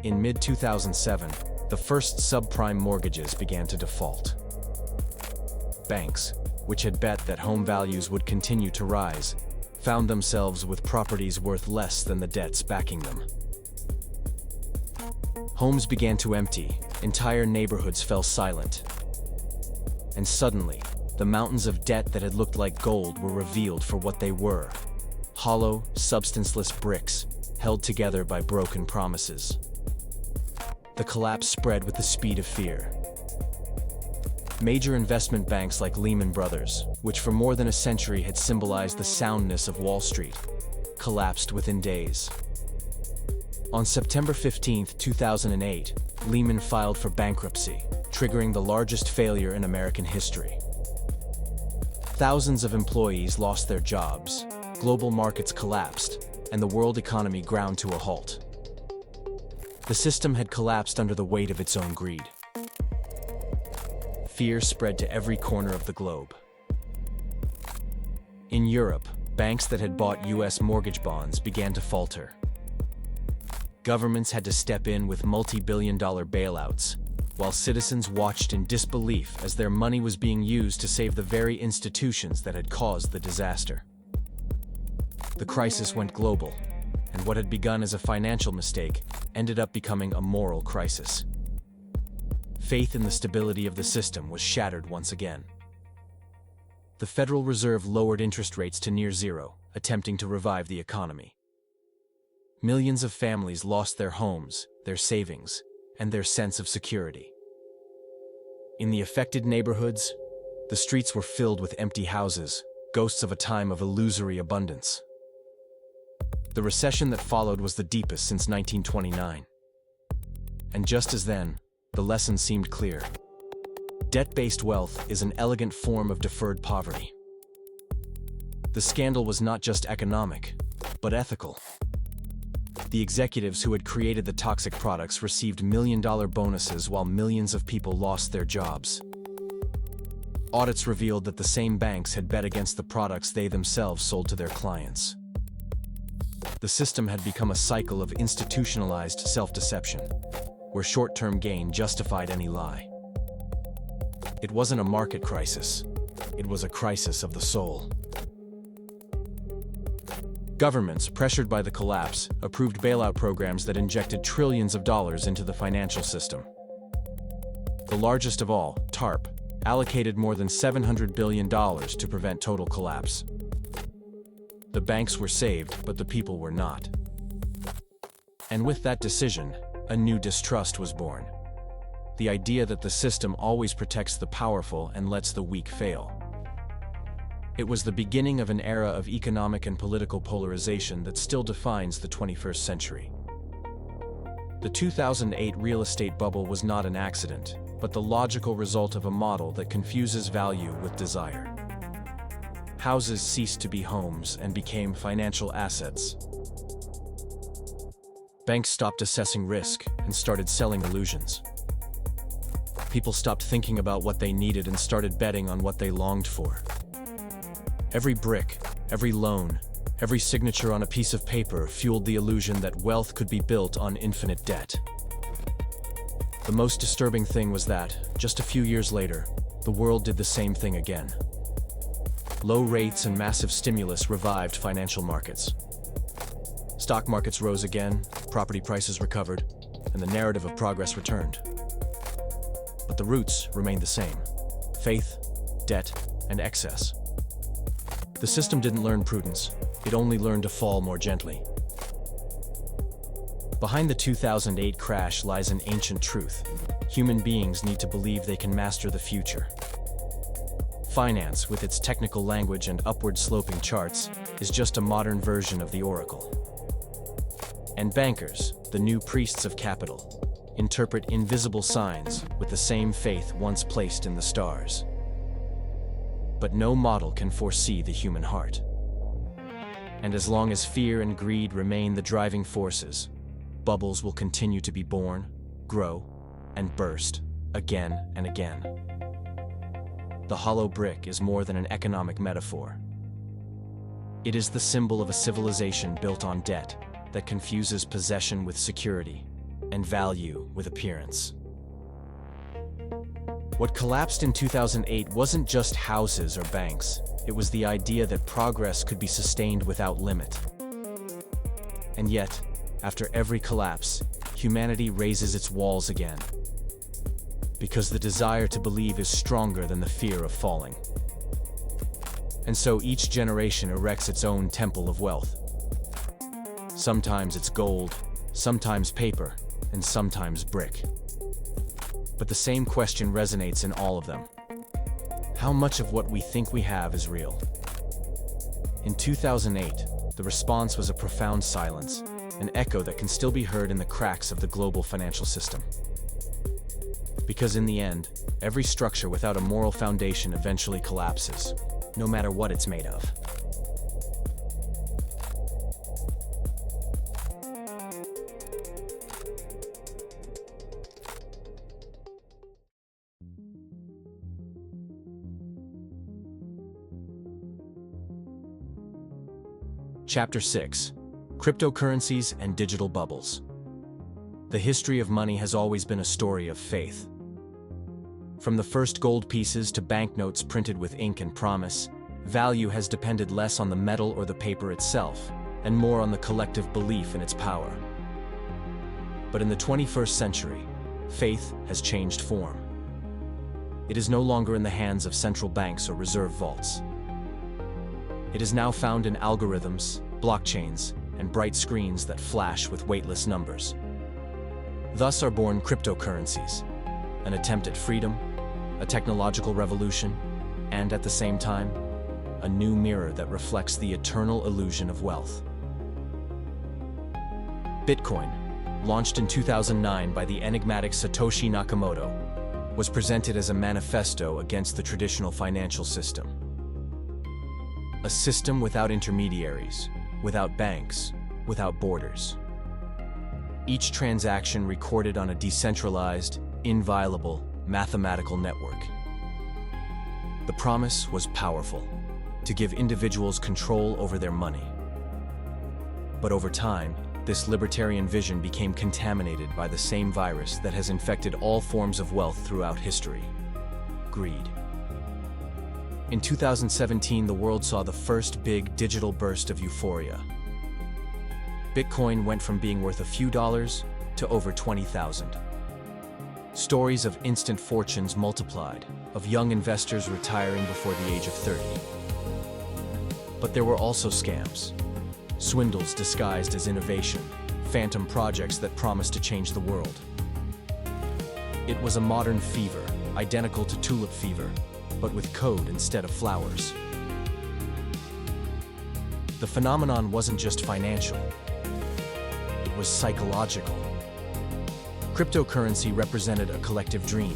In mid-2007, the first subprime mortgages began to default. Banks, which had bet that home values would continue to rise, found themselves with properties worth less than the debts backing them. Homes began to empty, entire neighborhoods fell silent. And suddenly, the mountains of debt that had looked like gold were revealed for what they were: hollow, substanceless bricks, held together by broken promises. The collapse spread with the speed of fear. Major investment banks like Lehman Brothers, which for more than a century had symbolized the soundness of Wall Street, collapsed within days. On September 15, 2008, Lehman filed for bankruptcy, triggering the largest failure in American history. Thousands of employees lost their jobs, global markets collapsed, and the world economy ground to a halt. The system had collapsed under the weight of its own greed. Fear spread to every corner of the globe. In Europe, banks that had bought US mortgage bonds began to falter. Governments had to step in with multi-billion-dollar bailouts, while citizens watched in disbelief as their money was being used to save the very institutions that had caused the disaster. The crisis went global, and what had begun as a financial mistake ended up becoming a moral crisis. Faith in the stability of the system was shattered once again. The Federal Reserve lowered interest rates to near zero, attempting to revive the economy. Millions of families lost their homes, their savings, and their sense of security. In the affected neighborhoods, the streets were filled with empty houses, ghosts of a time of illusory abundance. The recession that followed was the deepest since 1929. And just as then, the lesson seemed clear. Debt-based wealth is an elegant form of deferred poverty. The scandal was not just economic, but ethical. The executives who had created the toxic products received million-dollar bonuses while millions of people lost their jobs. Audits revealed that the same banks had bet against the products they themselves sold to their clients. The system had become a cycle of institutionalized self-deception, where short-term gain justified any lie. It wasn't a market crisis. It was a crisis of the soul. Governments, pressured by the collapse, approved bailout programs that injected trillions of dollars into the financial system. The largest of all, TARP, allocated more than $700 billion to prevent total collapse. The banks were saved, but the people were not. And with that decision, a new distrust was born. The idea that the system always protects the powerful and lets the weak fail. It was the beginning of an era of economic and political polarization that still defines the 21st century. The 2008 real estate bubble was not an accident, but the logical result of a model that confuses value with desire. Houses ceased to be homes and became financial assets. Banks stopped assessing risk and started selling illusions. People stopped thinking about what they needed and started betting on what they longed for. Every brick, every loan, every signature on a piece of paper fueled the illusion that wealth could be built on infinite debt. The most disturbing thing was that, just a few years later, the world did the same thing again. Low rates and massive stimulus revived financial markets. Stock markets rose again, property prices recovered, and the narrative of progress returned. But the roots remained the same: faith, debt, and excess. The system didn't learn prudence, it only learned to fall more gently. Behind the 2008 crash lies an ancient truth: human beings need to believe they can master the future. Finance, with its technical language and upward-sloping charts, is just a modern version of the oracle. And bankers, the new priests of capital, interpret invisible signs with the same faith once placed in the stars. But no model can foresee the human heart. And as long as fear and greed remain the driving forces, bubbles will continue to be born, grow, and burst again and again. the hollow brick is more than an economic metaphor. It is the symbol of a civilization built on debt that confuses possession with security and value with appearance. What collapsed in 2008 wasn't just houses or banks, it was the idea that progress could be sustained without limit. And yet, after every collapse, humanity raises its walls again. Because the desire to believe is stronger than the fear of falling. And so each generation erects its own temple of wealth. Sometimes it's gold, sometimes paper, and sometimes brick. But the same question resonates in all of them. How much of what we think we have is real? In 2008, the response was a profound silence, an echo that can still be heard in the cracks of the global financial system. Because in the end, every structure without a moral foundation eventually collapses, no matter what it's made of. Chapter 6: Cryptocurrencies and Digital Bubbles. The history of money has always been a story of faith. From the first gold pieces to banknotes printed with ink and promise, value has depended less on the metal or the paper itself, and more on the collective belief in its power. But in the 21st century, faith has changed form. It is no longer in the hands of central banks or reserve vaults. It is now found in algorithms, blockchains, and bright screens that flash with weightless numbers. Thus are born cryptocurrencies, an attempt at freedom, a technological revolution, and at the same time, a new mirror that reflects the eternal illusion of wealth. Bitcoin, launched in 2009 by the enigmatic Satoshi Nakamoto, was presented as a manifesto against the traditional financial system. A system without intermediaries, without banks, without borders. Each transaction recorded on a decentralized, inviolable, mathematical network. The promise was powerful, to give individuals control over their money. But over time, this libertarian vision became contaminated by the same virus that has infected all forms of wealth throughout history: greed. In 2017, the world saw the first big digital burst of euphoria. Bitcoin went from being worth a few dollars to over 20,000. Stories of instant fortunes multiplied, of young investors retiring before the age of 30. But there were also scams, swindles disguised as innovation, phantom projects that promised to change the world. It was a modern fever, identical to tulip fever, but with code instead of flowers. The phenomenon wasn't just financial, it was psychological. Cryptocurrency represented a collective dream: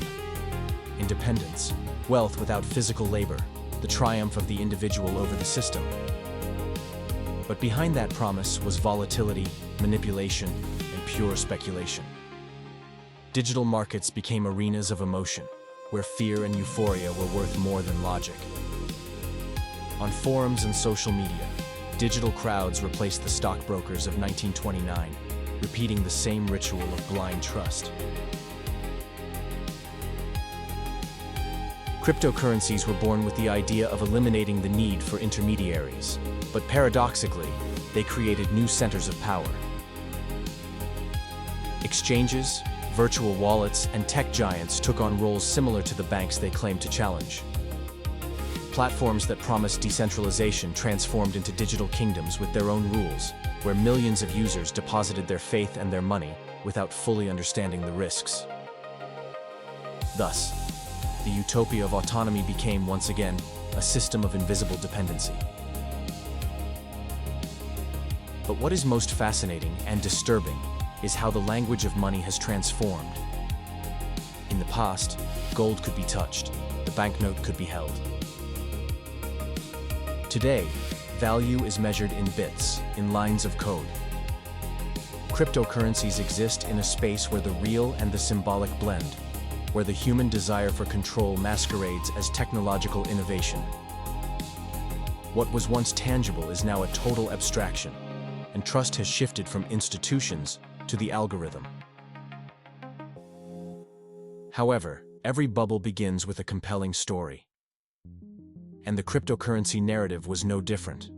independence, wealth without physical labor, the triumph of the individual over the system. But behind that promise was volatility, manipulation, and pure speculation. Digital markets became arenas of emotion, where fear and euphoria were worth more than logic. On forums and social media, digital crowds replaced the stockbrokers of 1929, repeating the same ritual of blind trust. Cryptocurrencies were born with the idea of eliminating the need for intermediaries, but paradoxically, they created new centers of power. Exchanges, virtual wallets, and tech giants took on roles similar to the banks they claimed to challenge. Platforms that promised decentralization transformed into digital kingdoms with their own rules, where millions of users deposited their faith and their money without fully understanding the risks. Thus, the utopia of autonomy became once again a system of invisible dependency. But what is most fascinating and disturbing is how the language of money has transformed. In the past, gold could be touched, the banknote could be held. Today, value is measured in bits, in lines of code. Cryptocurrencies exist in a space where the real and the symbolic blend, where the human desire for control masquerades as technological innovation. What was once tangible is now a total abstraction, and trust has shifted from institutions to the algorithm. However, every bubble begins with a compelling story. And the cryptocurrency narrative was no different.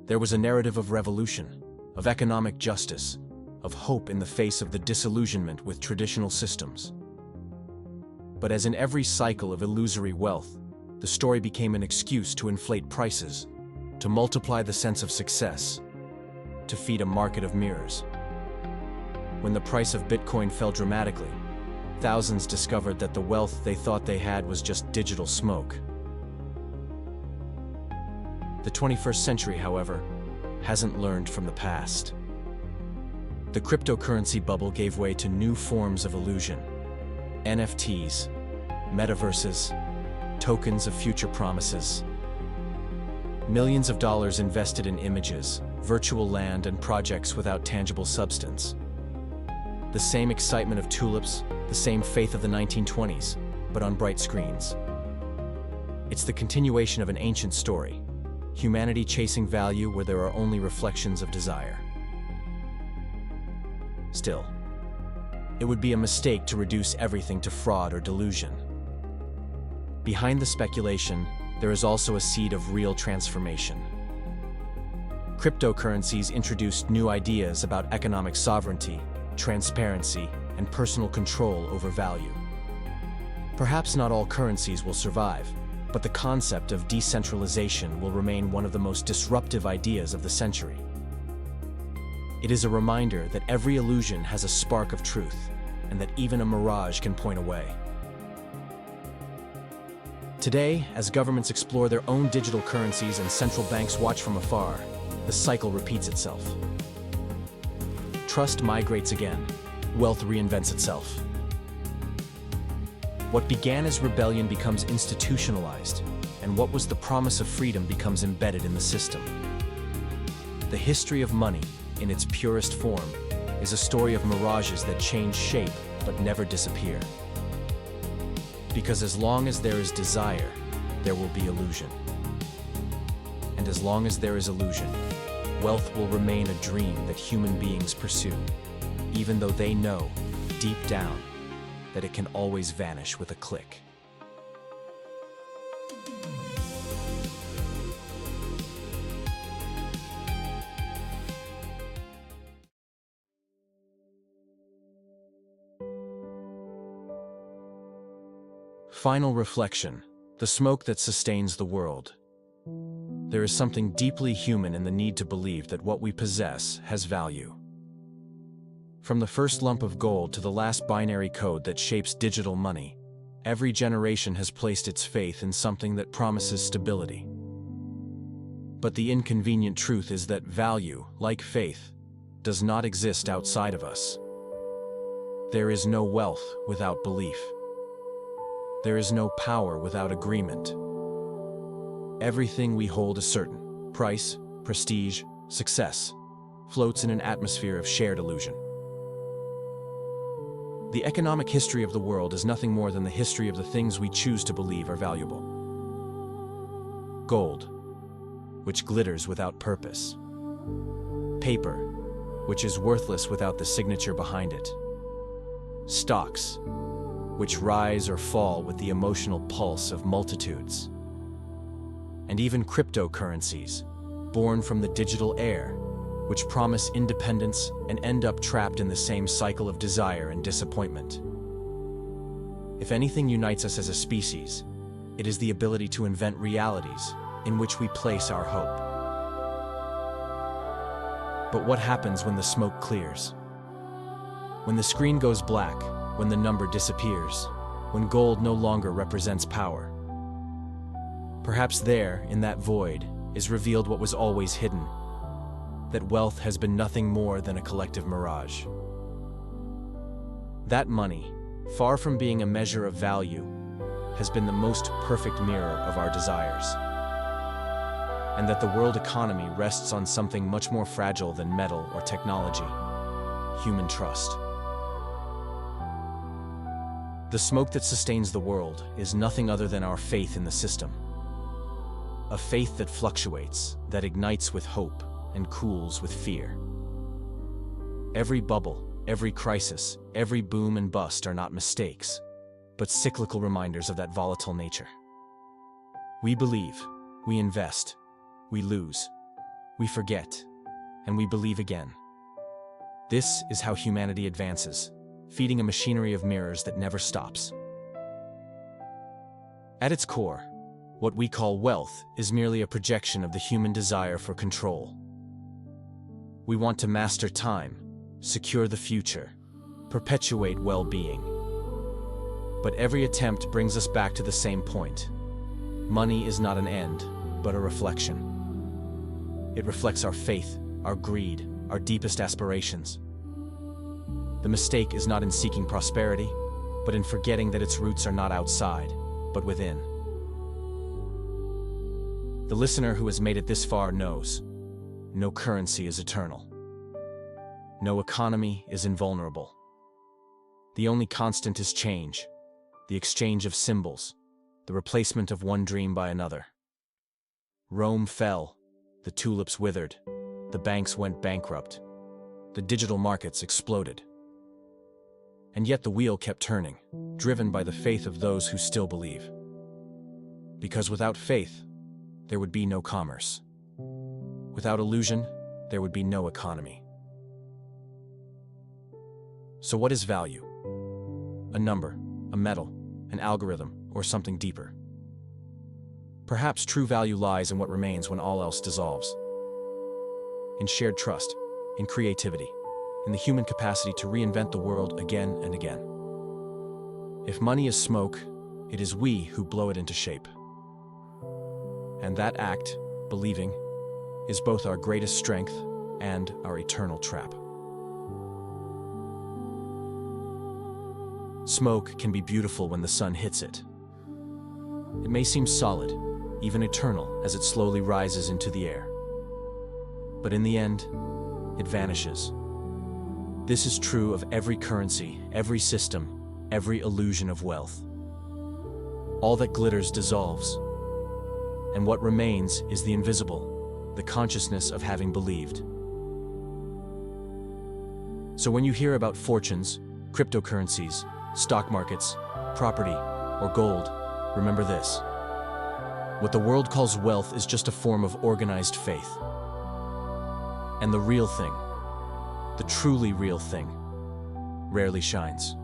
There was a narrative of revolution, of economic justice, of hope in the face of the disillusionment with traditional systems. But as in every cycle of illusory wealth, the story became an excuse to inflate prices, to multiply the sense of success, to feed a market of mirrors. When the price of Bitcoin fell dramatically, thousands discovered that the wealth they thought they had was just digital smoke. The 21st century, however, hasn't learned from the past. The cryptocurrency bubble gave way to new forms of illusion. NFTs, metaverses, tokens of future promises. Millions of dollars invested in images, virtual land, and projects without tangible substance. The same excitement of tulips, the same faith of the 1920s, but on bright screens. It's the continuation of an ancient story, humanity chasing value where there are only reflections of desire. Still, it would be a mistake to reduce everything to fraud or delusion. Behind the speculation, there is also a seed of real transformation. Cryptocurrencies introduced new ideas about economic sovereignty, transparency, and personal control over value. Perhaps not all currencies will survive, but the concept of decentralization will remain one of the most disruptive ideas of the century. It is a reminder that every illusion has a spark of truth, and that even a mirage can point away. Today, as governments explore their own digital currencies and central banks watch from afar, the cycle repeats itself. Trust migrates again. Wealth reinvents itself. What began as rebellion becomes institutionalized, and what was the promise of freedom becomes embedded in the system. The history of money, in its purest form, is a story of mirages that change shape but never disappear. Because as long as there is desire, there will be illusion. And as long as there is illusion, wealth will remain a dream that human beings pursue, even though they know, deep down, that it can always vanish with a click. Final reflection: the smoke that sustains the world. There is something deeply human in the need to believe that what we possess has value. From the first lump of gold to the last binary code that shapes digital money, every generation has placed its faith in something that promises stability. But the inconvenient truth is that value, like faith, does not exist outside of us. There is no wealth without belief. There is no power without agreement. Everything we hold is certain: price, prestige, success, floats in an atmosphere of shared illusion. The economic history of the world is nothing more than the history of the things we choose to believe are valuable. Gold, which glitters without purpose. Paper, which is worthless without the signature behind it. Stocks, which rise or fall with the emotional pulse of multitudes. And even cryptocurrencies, born from the digital air, which promise independence and end up trapped in the same cycle of desire and disappointment. If anything unites us as a species, it is the ability to invent realities in which we place our hope. But what happens when the smoke clears? When the screen goes black, when the number disappears, when gold no longer represents power? Perhaps there, in that void, is revealed what was always hidden: that wealth has been nothing more than a collective mirage. That money, far from being a measure of value, has been the most perfect mirror of our desires. And that the world economy rests on something much more fragile than metal or technology: human trust. The smoke that sustains the world is nothing other than our faith in the system. A faith that fluctuates, that ignites with hope and cools with fear. Every bubble, every crisis, every boom and bust are not mistakes, but cyclical reminders of that volatile nature. We believe, we invest, we lose, we forget, and we believe again. This is how humanity advances, feeding a machinery of mirrors that never stops. At its core, what we call wealth is merely a projection of the human desire for control. We want to master time, secure the future, perpetuate well-being. But every attempt brings us back to the same point. Money is not an end, but a reflection. It reflects our faith, our greed, our deepest aspirations. The mistake is not in seeking prosperity, but in forgetting that its roots are not outside, but within. The listener who has made it this far knows, no currency is eternal. No economy is invulnerable. The only constant is change, the exchange of symbols, the replacement of one dream by another. Rome fell, the tulips withered, the banks went bankrupt, the digital markets exploded. And yet the wheel kept turning, driven by the faith of those who still believe. Because without faith, there would be no commerce. Without illusion, there would be no economy. So what is value? A number, a metal, an algorithm, or something deeper? Perhaps true value lies in what remains when all else dissolves. In shared trust, in creativity, in the human capacity to reinvent the world again and again. If money is smoke, it is we who blow it into shape. And that act, believing, is both our greatest strength and our eternal trap. Smoke can be beautiful when the sun hits it. It may seem solid, even eternal, as it slowly rises into the air. But in the end, it vanishes. This is true of every currency, every system, every illusion of wealth. All that glitters dissolves, and what remains is the invisible, the consciousness of having believed. So when you hear about fortunes, cryptocurrencies, stock markets, property, or gold, remember this. What the world calls wealth is just a form of organized faith. And the real thing, the truly real thing, rarely shines.